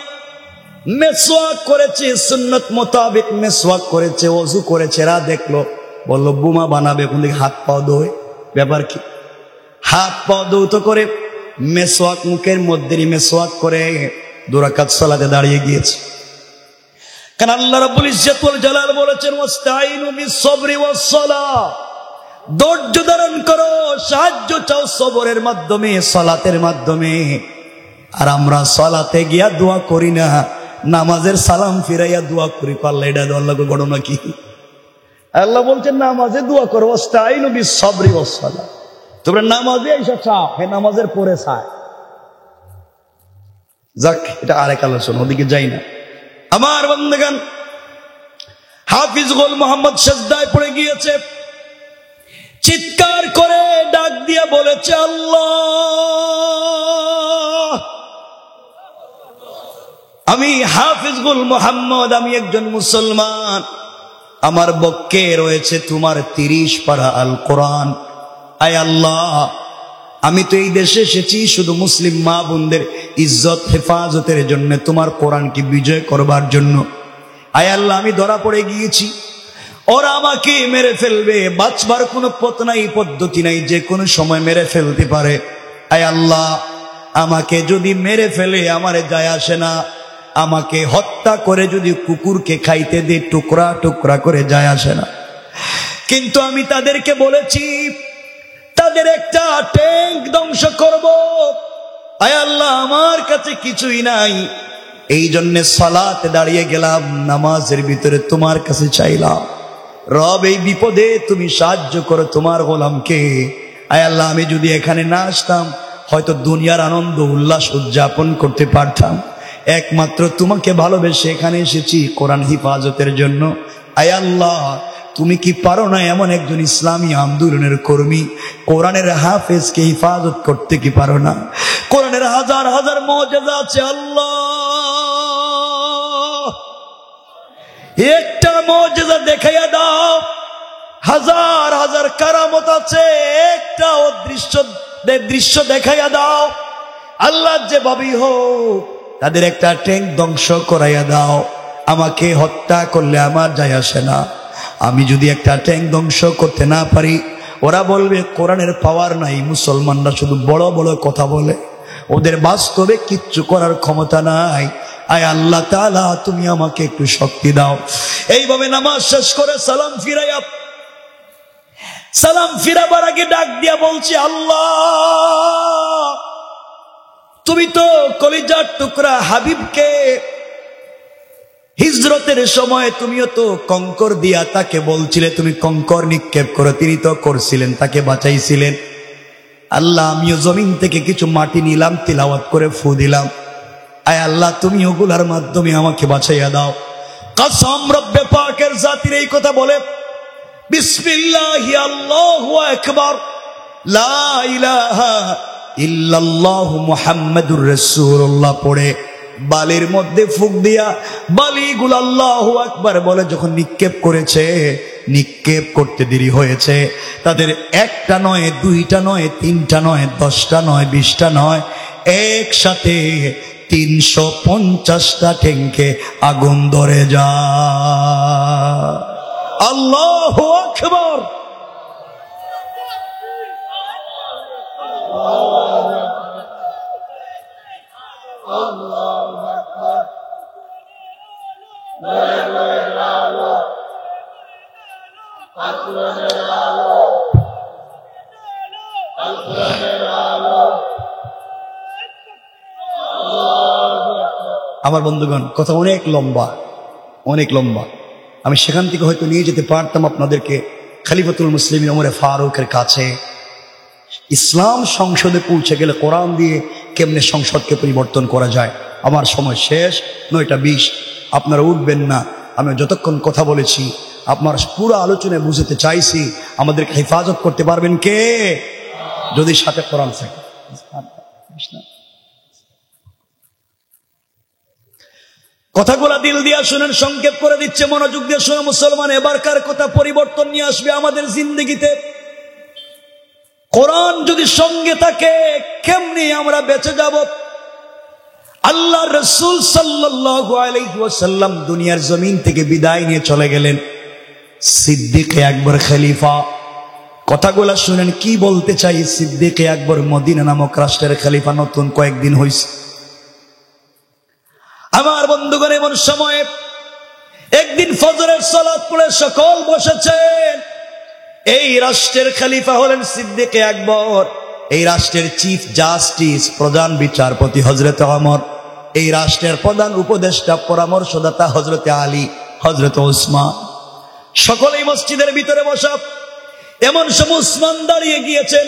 মেসওয়াক করেছে, সুন্নত মোতাবেক মেসওয়াক করেছে, ওযু করেছে। এরা দেখলো, বললো বোমা বানাবে, কোন দিকে হাত পাও ধোয়। ব্যাপার কি? হাত পাও ধৌত করে মেসওয়াক মুখের মধ্যে মেসওয়াক করে 2 রাকাত সালাতে দাঁড়িয়ে গিয়েছে। কারণ আল্লাহ রাব্বুল ইজ্জত ওয়াল জালাল বলেছেন, ওয়াস্তাইনু বিস-সাবরি ওয়াস-সালাহ, ধৈর্য ধারণ করো, সাহায্য চাও সবরের মাধ্যমে, সালাতের মাধ্যমে। আর আমরা সালাতে গিয়া দোয়া করি না, নামাজের সালাম ফিরাইয়া দোয়া করি। আল্লাহ এটা আল্লাহকে ঘটনা কি? আল্লাহ বলছেন নামাজে দোয়া করো, ওয়াস্তাইনু বিস-সাবরি ওয়াস-সালাহ। তোমরা নামাজে এসে চাও, হে নামাজের পরে চায়। যাক, এটা আরেক আলোচনা, ওদিকে যাই না। আমার বান্দাগান, হাফিজ গোল মোহাম্মদ সিজদায় পড়ে গিয়েছে, চিৎকার করে ডাক দিয়া বলেছে, আল্লাহ, আমি হাফিজ গোল মোহাম্মদ, আমি একজন মুসলমান, আমার বক্ষে রয়েছে তোমার 30 পারা আল কোরআন। আয় আল্লাহ, আমি তো এই দেশে এসেছি শুধু মুসলিম মা বোনদের ইজ্জত হেফাজতের জন্য, তোমার কোরআনকে বিজয় করবার জন্য। আয় আল্লাহ, আমি ধরা পড়ে গিয়েছি, ওরা আমাকে মেরে ফেলবে, বাঁচবার কোনো পথ নাই, পদ্ধতি নাই, যে কোনো সময় মেরে ফেলতে পারে। আয় আল্লাহ, আমাকে যদি মেরে ফেলে আমারে যায় আসে না, আমাকে হত্যা করে যদি কুকুরকে খাইতে দে টুকরা টুকরা করে যায় আসে না। কিন্তু আমি তাদেরকে বলেছি তাদের একটা ট্যাঙ্ক ধ্বংস করব। আয় আল্লাহ, আমার কাছে কিছুই নাই, এই জন্য সালাতে দাঁড়িয়ে গেলাম, নামাজের ভিতরে তোমার কাছে চাইলাম। রব এই বিপদে তুমি সাহায্য করো তোমার গোলামকে। আয় আল্লাহ, আমি যদি এখানে না আসতাম হয়তো দুনিয়ার আনন্দ উল্লাস উদযাপন করতে পারতাম। একমাত্র তোমাকে ভালোবেসে এখানে এসেছি কোরআন হিফাজতের জন্য। আয় আল্লাহ, তুমি কি পারো না এমন একজন ইসলামী আন্দোলনের কর্মী, কোরআনের হাফেজকে হিফাজত করতে কি পারো না? কোরআনের হাজার হাজার মুজিজা আছে আল্লাহ, একটা মুজিজা দেখাইয়া দাও। হাজার হাজার কারামত আছে, একটা দৃশ্য দেখাইয়া দাও। আল্লাহ যে ভাবি হোক, তাদের একটা ট্যাঙ্ক ধ্বংস করাইয়া দাও। আমাকে হত্যা করলে আমার যায় আসে না, আমি যদি একটা ট্যাঙ্ক ধ্বংস করতে না পারি, ওরা বলবে কোরআনের পাওয়ার নাই, মুসলমানরা শুধু বড় বড় কথা বলে, ওদের বাস্তবে কিচ্ছু করার ক্ষমতা নাই। আয় আল্লাহ তাআলা, তুমি আমাকে একটু শক্তি দাও। এইভাবে নামাজ শেষ করে সালাম ফিরাবার আগে ডাক দিয়া বলছি, আল্লাহ তুমি তো কলিজার টুকরা হাবিবকে হিজরতের সময় তুমিও তো কঙ্কর দিয়া তাকে বলছিলে তুমি কঙ্কর নিক্ষেপ করো, তিনি তো করছিলেন, তাকে বাঁচাইছিলেন। আল্লাহ, আমিও জমিন থেকে কিছু মাটি নিলাম, তিলাওয়াত করে ফু দিলাম। আয় আল্লাহ, তুমি ওগুলার মাধ্যমে আমাকে বাঁচাইয়া দাও। কসম রব্বে পাকের জাতির এই কথা বলে বিসমিল্লাহি আল্লাহু আকবার, লা ইলাহা ইল্লাল্লাহু মুহাম্মাদুর রাসূলুল্লাহ পড়ে বালির মধ্যে ফুঁক দিয়া বালিগুলো আল্লাহু আকবার বলে যখন নিক্ষেপ করেছে, নিক্ষেপ করতে দেরি হয়েছে। তাদের একটা নয়, দুইটা নয়, তিনটা নয়, 10টা নয়, 20টা নয়, একসাথে 350টা ট্যাঙ্কে আগুন ধরে যায়। আল্লাহু আকবার। আমার বন্ধুগণ, কথা অনেক লম্বা, অনেক লম্বা। আমি সেখান থেকে হয়তো নিয়ে যেতে পারতাম আপনাদেরকে খলিফাতুল মুসলিমিন ওমর ফারুকের কাছে। ইসলাম সংসদে পৌঁছে গেলে কোরআন দিয়ে কেমনে সংসদকে পরিবর্তন করা যায়। আমার সময় শেষ, 9টা 20। আপনারা উঠবেন না, আমি যতক্ষণ কথা বলেছি আপনার পুরো আলোচনায় বুঝতে চাইছি আমাদেরকে হেফাজত করতে পারবেন কে? যদি সাথে কোরআন থাকে। কথাগুলা দিল দিয়া শুনেন, সংক্ষেপ করে দিচ্ছে, মনোযোগ দিয়ে শুনে মুসলমান। এবারকার কথা পরিবর্তন নিয়ে আসবে আমাদের জিন্দেগিতে। কোরআন যদি সঙ্গে থাকে কেমনি আমরা বেঁচে যাব? আল্লাহ রাসূল সাল্লাল্লাহু আলাইহি ওয়াসাল্লাম দুনিয়ার জমিন থেকে বিদায় নিয়ে চলে গেলেন। সিদ্দিকে আকবর খলিফা, কথাগুলা শুনেন কি বলতে চাই। সিদ্দিকে আকবর মদিনা নামক রাষ্ট্রের খলিফা নতুন কয়েকদিন হয়েছে। আমার বন্ধুগণ, এমন সময়ে একদিন ফজরের সালাত পড়ে সকল বসেছেন। এই রাষ্ট্রের খলিফা হলেন সিদ্দিকে আকবর, এই রাষ্ট্রের চিফ জাস্টিস, প্রধান বিচারপতি হযরত ওমর, এই রাষ্ট্রের প্রধান উপদেষ্টা পরামর্শদাতা হযরত আলী, হযরত ওসমান, সকলেই মসজিদের ভিতরে বসা। এমন সময় ওসমান দাঁড়িয়ে গিয়েছেন,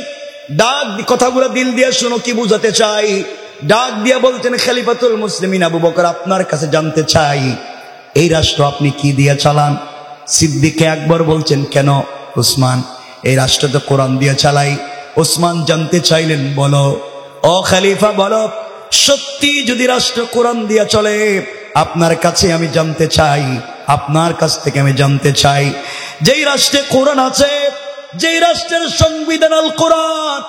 ডাক কথাগুলো দিল দিয়ে শুনো কি বুঝাতে চাই। ডাক দিয়ে বলছেন, খলিফাতুল মুসলিমিন আবু বকর, আপনার কাছে জানতে চাই এই রাষ্ট্র আপনি কি দিয়ে চালান? সিদ্দিকে আকবর বলছেন, কেন ওসমান, এই রাষ্ট্র তো কোরআন দিয়ে চালাই। ওসমান জানতে চাইলেন, বলো ও খলিফা, বলো সত্যি যদি রাষ্ট্র কোরআন দিয়ে চলে, আপনার কাছে আমি জানতে চাই, আপনার কাছ থেকে আমি জানতে চাই, যেই রাষ্ট্রে কোরআন আছে, যেই রাষ্ট্রের সংবিধান আল কোরআন,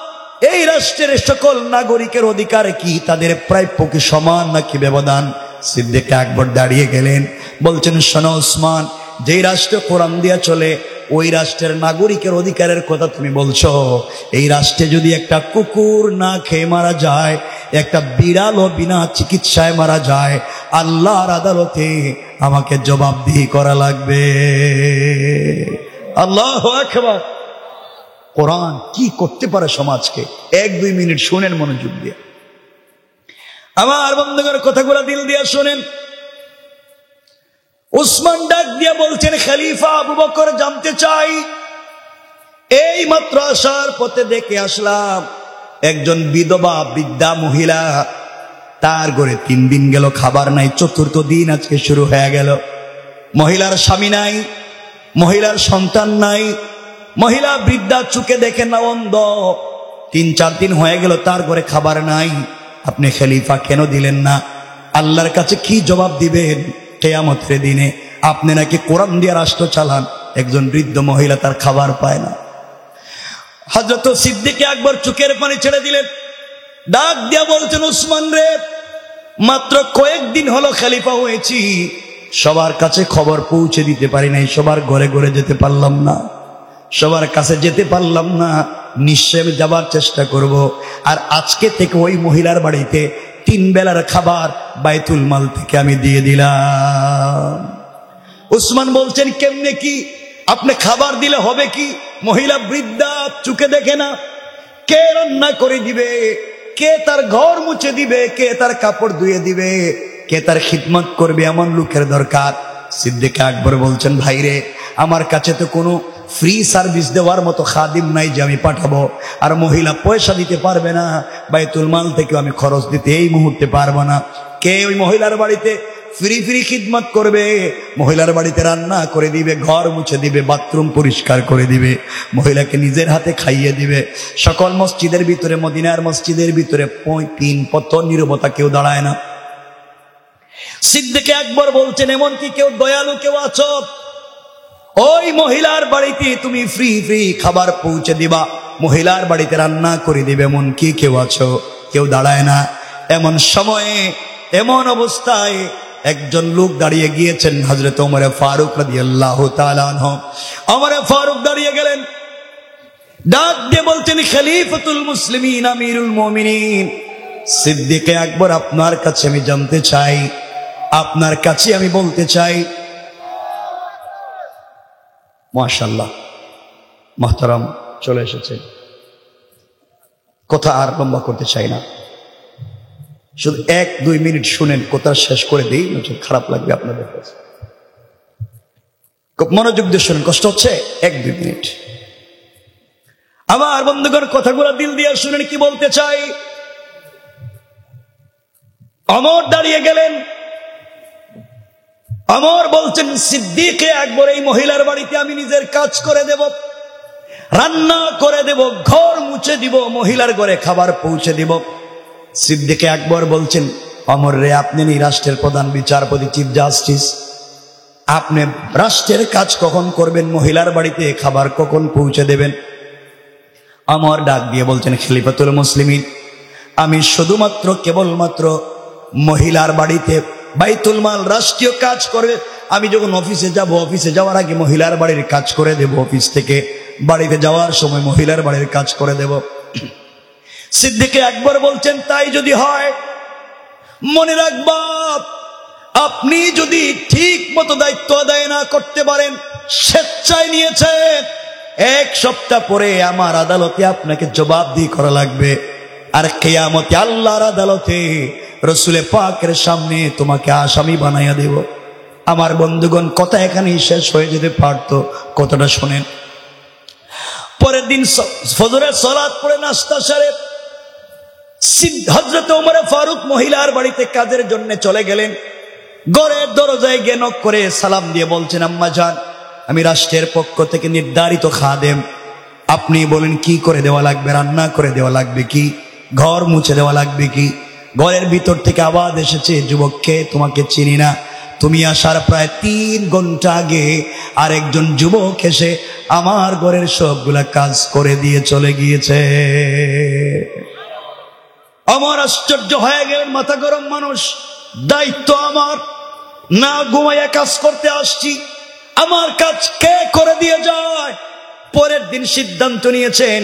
এই রাষ্ট্রের সকল নাগরিকের অধিকার কি, তাদের প্রাপ্য কি সমান নাকি ব্যবধান? সিদ্দিক আকবর দাঁড়িয়ে গেলেন, বলছেন, শোনো ওসমান, যেই রাষ্ট্রে কোরআন দিয়া চলে ওই রাষ্ট্রের নাগরিকের অধিকারের কথা তুমি বলছো। এই রাষ্ট্রে যদি একটা কুকুর না খেয়ে মারা যায়, একটা বিড়ালও বিনা চিকিৎসায় মারা যায়, আল্লাহর আদালতে আমাকে জবাবদিহি করা লাগবে। আল্লাহু আকবার। কোরআন কি করতে পারে সমাজকে, 1-2 মিনিট শুনেন মনোযোগ দিয়ে। আমার বন্ধুগণ, কথাগুলো দিল দিয়ে শুনেন। উসমান ডাক দিয়ে বলছেন, খলিফা আবু বকর, জানতে চাই, এই মাত্র আসার পথে দেখে আসলাম একজন বিধবা বৃদ্ধা মহিলা, তার ঘরে 3 দিন গেল খাবার নাই, 4র্থ দিন আজকে শুরু হয়ে গেল। মহিলার স্বামী নাই, মহিলার সন্তান নাই, মহিলা বৃদ্ধা, চোখে দেখে না, অন্ধ। 3-4 দিন হয়ে গেল তার ঘরে খাবার নাই। আপনি খলিফা কেন দিলেন না? আল্লাহর কাছে কি জবাব দিবেন কিয়ামতের দিনে? আপনি নাকি কোরআন দিয়ে রাষ্ট্র চালান, একজন বৃদ্ধ মহিলা তার খাবার পায় না। হযরত সিদ্দিক আকবর চোখের পানি ছেড়ে দিলেন, ডাক দিয়া বলছেন, উসমান রে, মাত্র কয়েকদিন হলো খলিফা হয়েছি, সবার কাছে খবর পৌঁছে দিতে পারি নাই, সবার ঘরে ঘরে যেতে পারলাম না, সবার কাছে যেতে পারলাম না। নিশ্চয় আমি যাবার চেষ্টা করব। আর আজকে থেকে ওই মহিলার বাড়িতে 3 বেলার খাবার বাইতুল মাল থেকে আমি দিয়ে দিলাম। উসমান বলছেন, কেমনে কি? আপনি খাবার দিলে হবে কি? মহিলা বৃদ্ধা, চোখে দেখে না, কে রান্না করে দিবে, কে তার ঘর মুছে দিবে, কে তার কাপড় ধুয়ে দিবে, কে তার খিদমত করবে, এমন লোকের দরকার। সিদ্দিক আকবর বলছেন, ভাইরে, আমার কাছে তো কোনো ফ্রি সার্ভিস দেওয়ার মতো খাদিম নাই যে আমি পাঠাবো, আর মহিলা পয়সা দিতে পারবে না, বাইতুল মাল থেকে আমি খরচ দিতে এই মুহূর্তে পারবো না। কে ওই মহিলার বাড়িতে ফ্রি খিদমত করবে? মহিলার বাড়িতে রান্না করে দিবে, ঘর মুছে দিবে, বাথরুম পরিষ্কার করে দিবে, মহিলাকে নিজের হাতে খাইয়ে দিবে। সকল মসজিদের ভিতরে, মদিনার মসজিদের ভিতরে 3 পথ নীরবতা, কেউ দাঁড়ায় না। সিদ্দিক আকবর বলছেন, এমন কি কেউ দয়ালু কেউ আছো? ওই মহিলার বাড়িতে তুমি ফ্রি খাবার পৌঁছে দিবা, মহিলার বাড়িতে রান্না করে দিবে, এমন কি কেউ আছো? কেউ দাঁড়ায় না। এমন সময়ে, এমন অবস্থায় একজন লোক দাঁড়িয়ে গিয়েছেন, হযরত ওমর ফারুক রাদিয়াল্লাহু তাআলা আনহু। ওমর ফারুক দাঁড়িয়ে গেলেন, ডাক দিয়ে বলছেন, খলিফাতুল মুসলিমিন, আমিরুল মুমিনিন সিদ্দিক আকবর, আপনার কাছে আমি জানতে চাই, আপনার কাছে আমি বলতে চাই। মাশাআল্লাহ, মুহতারাম চলে এসেছেন। কথা আর লম্বা করতে চাই না, শুধু 1-2 মিনিট শুনেন, কথা শেষ করে দিই, খারাপ লাগবে আপনাদের কাছে। খুব মনোযোগ দিয়ে শুনেন, কষ্ট হচ্ছে? 1-2 মিনিট। আমার বন্ধুগণ, কথাগুলো দিল দিয়ে শুনেন কি বলতে চাই। ওমর দাঁড়িয়ে গেলেন, ওমর বলছেন, সিদ্দিক আকবর, এই মহিলার বাড়িতে আমি নিজের কাজ করে দেব, রান্না করে দেব, ঘর মুছে দিব, মহিলার ঘরে খাবার পৌঁছে দিব। সিদ্দিক আকবর বলছেন, ওমর রে, আপনি এই রাষ্ট্রের প্রধান বিচারপতি, চিফ জাস্টিস, আপনি রাষ্ট্রের কাজ কখন করবেন? মহিলার বাড়িতে খাবার কখন পৌঁছে দেবেন? ওমর ডাক দিয়ে বলছেন, খলিফাতুল মুসলিমিন, আমি শুধুমাত্র কেবলমাত্র মহিলার বাড়িতে বাইতুল মাল রাষ্ট্রীয় কাজ করে, আমি যখন অফিসে যাব, অফিসে যাওয়ার আগে মহিলার বাড়ির কাজ করে দেব, অফিস থেকে বাড়িতে যাওয়ার সময় মহিলার বাড়ির কাজ করে দেব। সিদ্দিক আকবর বলছেন, তাই যদি হয়, মনে রাখবা, আপনি যদি ঠিক মতো দায়িত্ব আদায় না করতে পারেন, স্বেচ্ছায় নিয়েছেন, 1 সপ্তাহ পরে আমার আদালতে আপনাকে জবাবদিহি করা লাগবে, আর কিয়ামতে আল্লাহর আদালতে রসুলে পাকের সামনে তোমাকে আসামি বানাইয়া দেব। আমার বন্ধুগণ, কথা এখানেই শেষ হয়ে যেতে পারত, কথাটা শোনেন। পরের দিন ফজরের সালাত পড়ে নাস্তা সারে হযরত ওমর ফারুক মহিলার বাড়িতে কাজের জন্য চলে গেলেন। ঘরের দরজায় গিয়ে নক করে সালাম দিয়ে বলছেন, আম্মা জান, আমি রাষ্ট্রের পক্ষ থেকে নির্ধারিত খাদেম, আপনি বলেন কি করে দেওয়া লাগবে? রান্না করে দেওয়া লাগবে কি? ঘর মুছে দেওয়া লাগবে কি? ঘরের ভিতর থেকে আওয়াজ এসেছে, যুবককে, তোমাকে চিনি না, তুমি আসার প্রায় 3 ঘন্টা আগে আরেকজন যুবক এসে আমার ঘরের সবগুলা কাজ করে দিয়ে চলে গিয়েছে। আমার আশ্চর্য হয়ে গেলেন, মাথা গরম মানুষ, দায়িত্ব আমার, না ঘুমাইয়া কাজ করতে আসছি, আমার কাজ কে করে দিয়ে যায়? পরের দিন সিদ্ধান্ত নিয়েছেন,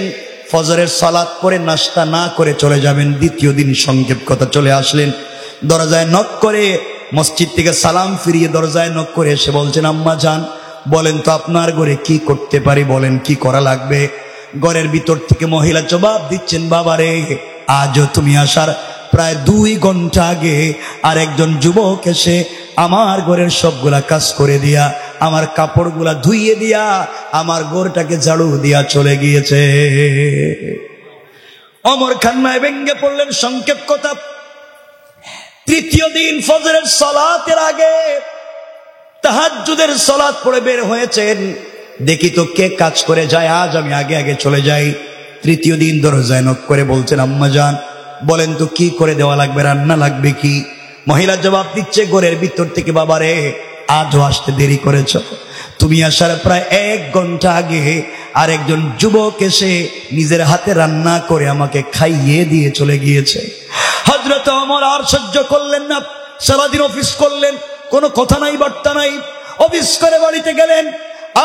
ফজরের সালাত পরে নাস্তা না করে চলে যাবেন। দ্বিতীয় দিন সংক্ষেপ কথা চলে আসলেন, দরজায় নক করে, মসজিদ থেকে সালাম ফিরিয়ে দরজায় নক করে এসে বলছেন, আম্মা জান, বলেন তো আপনার ঘরে কি করতে পারি, বলেন কি করা লাগবে? ঘরের ভিতর থেকে মহিলা জবাব দিচ্ছেন, বাবারে, আজও তুমি আসার প্রায় 2 ঘন্টা আগে আর একজন যুবক এসে আমার ঘরের সবগুলা কাজ করে দিয়া, আমার কাপড়গুলা ধুইয়ে দিয়া, আমার ঘরটাকে ঝাড়ু দিয়া চলে গিয়েছে। ওমর কান্নায় ভেঙ্গে পড়লেন। সংক্ষেপ কথা, তৃতীয় দিন ফজরের সালাতের আগে তাহাজ্জুদের সালাত পড়ে বের হয়েছেন। দেখি তো কে কাজ করে যায়, আজ আমি আগে আগে চলে যাই। তৃতীয় দিন দরজায় নক করে বলছেন, আম্মা জান বলেন তো কি করে দেওয়া লাগবে, রান্না লাগবে কি? মহিলা জবাব দিচ্ছে ঘরের ভিতর থেকে, বাবারে আজও আসতে দেরি করেছ, তুমি আসার প্রায় 1 ঘন্টা আগে আরেকজন যুবক এসে নিজের হাতে রান্না করে আমাকে খাইয়ে দিয়ে চলে গিয়েছে। হযরত ওমর আর সহ্য করলেন না, সারাদিন অফিস করলেন, কোনো কথা নাই বার্তা নাই, অফিস করে বাড়িতে গেলেন।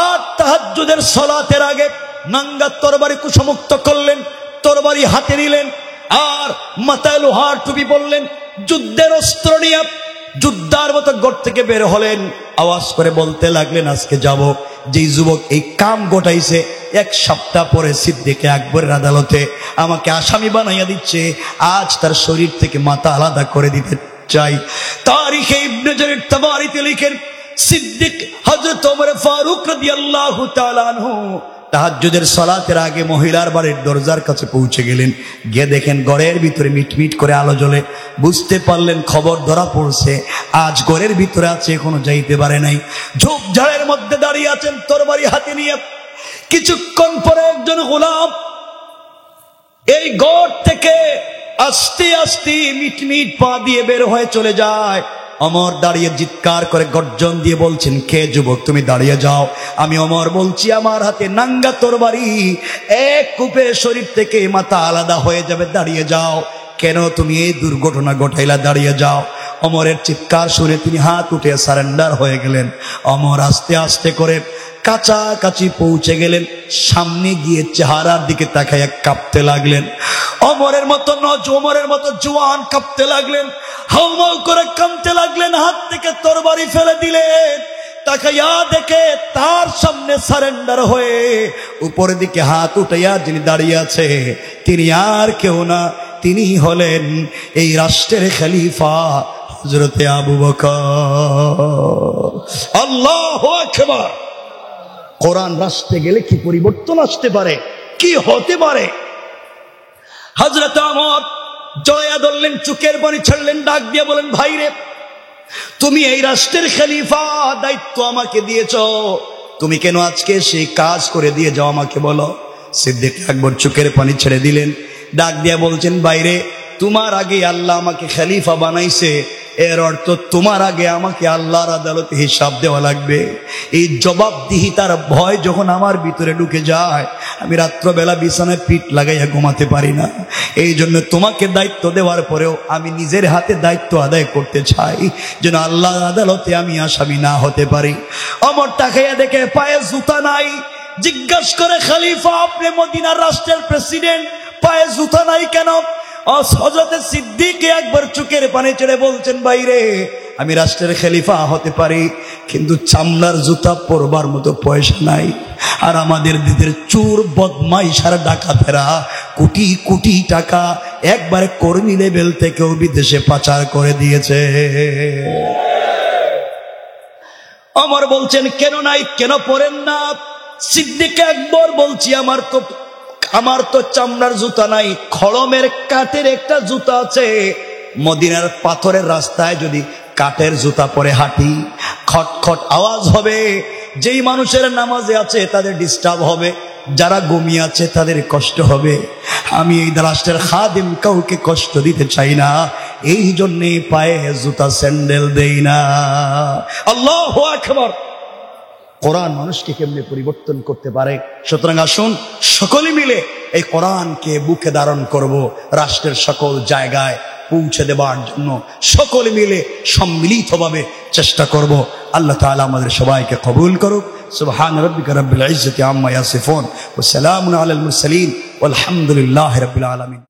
আর তাহাজ্জুদের সালাতের আগে নাঙ্গা তরবারি কুশমুক্ত করলেন, তরবারি হাতে নিলেন, আর মাথায় লোহার টুপি পরলেন, যুদ্ধের অস্ত্র নিয়ে যুদ্ধার মতো ঘর থেকে বের হলেন। আওয়াজ করে বলতে লাগলেন, আজকে যাব, যেই যুবক এই কাম গোটাইছে 1 সপ্তাহ পরে সিদ্দিক আকবরের আদালতে আমাকে আসামি বানাইয়া দিচ্ছে, আজ তার শরীর থেকে মাথা আলাদা করে দিতে চাই। তারিখে ইবনে জারীর তাবারিতে লিখেন, সিদ্দিক হযরত ওমর ফারুক রাদিয়াল্লাহু তাআলা আনহু তাহাজ্জুদের সালাতের আগে মহিলার বাড়ির দরজার কাছে পৌঁছে গেলেন। গিয়ে দেখেন ঘরের ভিতরে মিটমিট করে আলো জ্বলে। বুঝতে পারলেন খবর ধরা পড়ছে, আজ ঘরের ভিতরে আছে, এখনো যাইতে পারে নাই। ঝোপঝাড়ের মধ্যে দাঁড়িয়ে আছেন তরবারি হাতে নিয়ে। কিছুক্ষণ পরে একজন গোলাম এই ঘর থেকে আস্তে আস্তে মিটমিট পা দিয়ে বের হয়ে চলে যায়। ওমর দাঁড়িয়ে চিৎকার করে গর্জন দিয়ে বলছেন, কে যুবক, তুমি দাঁড়িয়ে যাও। আমি ওমর বলছি, আমার হাতে নাঙ্গা তরবারি, 1 কূপে শরীর থেকে মাথা আলাদা হয়ে যাবে, দাঁড়িয়ে যাও। কেন তুমি এই দুর্ঘটনা ঘটাইলা, দাঁড়িয়ে যাও। ওমরের চিৎকার শুনে তিনি হাত উঠে সারেন্ডার হয়ে গেলেন। ওমর আস্তে আস্তে করে কাছাকাছি পৌঁছে গেলেন। সামনে গিয়ে চেহারার দিকে তাকাইয়া কাঁপতে লাগলেন। ওমরের মতো জওয়ান কাঁপতে লাগলেন, হাউমাউ করে কাঁপতে লাগলেন। হাত থেকে তরবারি ফেলে দিলেন। তাকাইয়া দেখে তার সামনে সারেন্ডার হয়ে উপরের দিকে হাত উঠাইয়া যিনি দাঁড়িয়ে আছে, তিনি আর কেউ না, তিনি হলেন এই রাষ্ট্রের খলিফা হযরতে আবু বকর। আল্লাহু আকবার। কোরআন রাষ্ট্রে গেলে কি পরিবর্তন আসতে পারে, কি হতে পারে। হযরত ওমর জয়া ধরলেন, চোখের পানি ছাড়লেন, ডাক দিয়ে বলেন, ভাইরে তুমি এই রাষ্ট্রের খলিফা, দায়িত্ব আমাকে দিয়েছ, তুমি কেন আজকে সেই কাজ করে দিয়ে যাও, আমাকে বলো। সিদ্দিক আকবর চোখের পানি ছেড়ে দিলেন, ডাক দিয়ে বলছেন, ভাইরে তোমার আগে আল্লাহ আমাকে খলিফা বানাইছে, এর অর্থ তোমার আগে আমাকে আল্লাহর আদালতে হিসাব দেওয়া লাগবে। এই জবাবদিহিতার ভয় যখন আমার ভিতরে ঢুকে যায়, আমি রাত্রবেলা বিছানায় পিঠ লাগাইয়া ঘুমাতে পারি না। এই জন্য তোমাকে দায়িত্ব দেওয়ার পরেও আমি নিজের হাতে দায়িত্ব আদায় করতে চাই, যেন আল্লাহর আদালতে আমি আসামি না হতে পারি। ওমর তাকাইয়া দেখে পায়ে জুতা নাই। জিজ্ঞাসা করে, খলিফা আপনি মদিনার রাষ্ট্রের প্রেসিডেন্ট, পায়ে জুতা নাই কেন? হযরত সিদ্দিক আকবর চোখের পানি ছেড়ে বলছেন, ভাইরে আমি রাষ্ট্রের খলিফা হতে পারি, কিন্তু চামড়ার জুতা পরবার মতো পয়সা নাই। আর আমাদের দেশের চোর বদমাইশ আর ডাকাতেরা কোটি কোটি টাকা একবারে কর্মী লেভেল থেকেও বিদেশে পাচার করে দিয়েছে। ওমর বলছেন, কেন নাই, কেন পরেন না? সিদ্দিক আকবর বলছি, আমার তো চামড়ার জুতা নাই, খড়মের কাঠের একটা জুতা আছে। মদিনার পাথরের রাস্তায় যদি কাঠের জুতা পরে হাঁটি, খটখট আওয়াজ হবে। যেই মানুষের নামাজে আছে তাদের ডিস্টার্ব হবে, যারা ঘুমিয়ে আছে তাদের কষ্ট হবে। আমি এই রাষ্ট্রের খাদিম কাউকে কষ্ট দিতে চাই না, এই জন্যে পায়ে জুতা স্যান্ডেল দেই না। আল্লাহু আকবার। কোরআন মানুষকে কেমনে পরিবর্তন করতে পারে। সুতরাং আসুন সকলে মিলে এই কোরআনকে বুকে ধারণ করব, রাষ্ট্রের সকল জায়গায় পৌঁছে দেবার জন্য সকলে মিলে সম্মিলিতভাবে চেষ্টা করব। আল্লাহ তাআলা আমাদের সবাইকে কবুল করুক। সুবহান রাব্বিকা রাব্বিল ইজ্জাতি আম্মা ইয়াসিফুন ওয়া সালামুন আলাল মুরসালিন ওয়ালহামদুলিল্লাহি রাব্বিল আলামিন।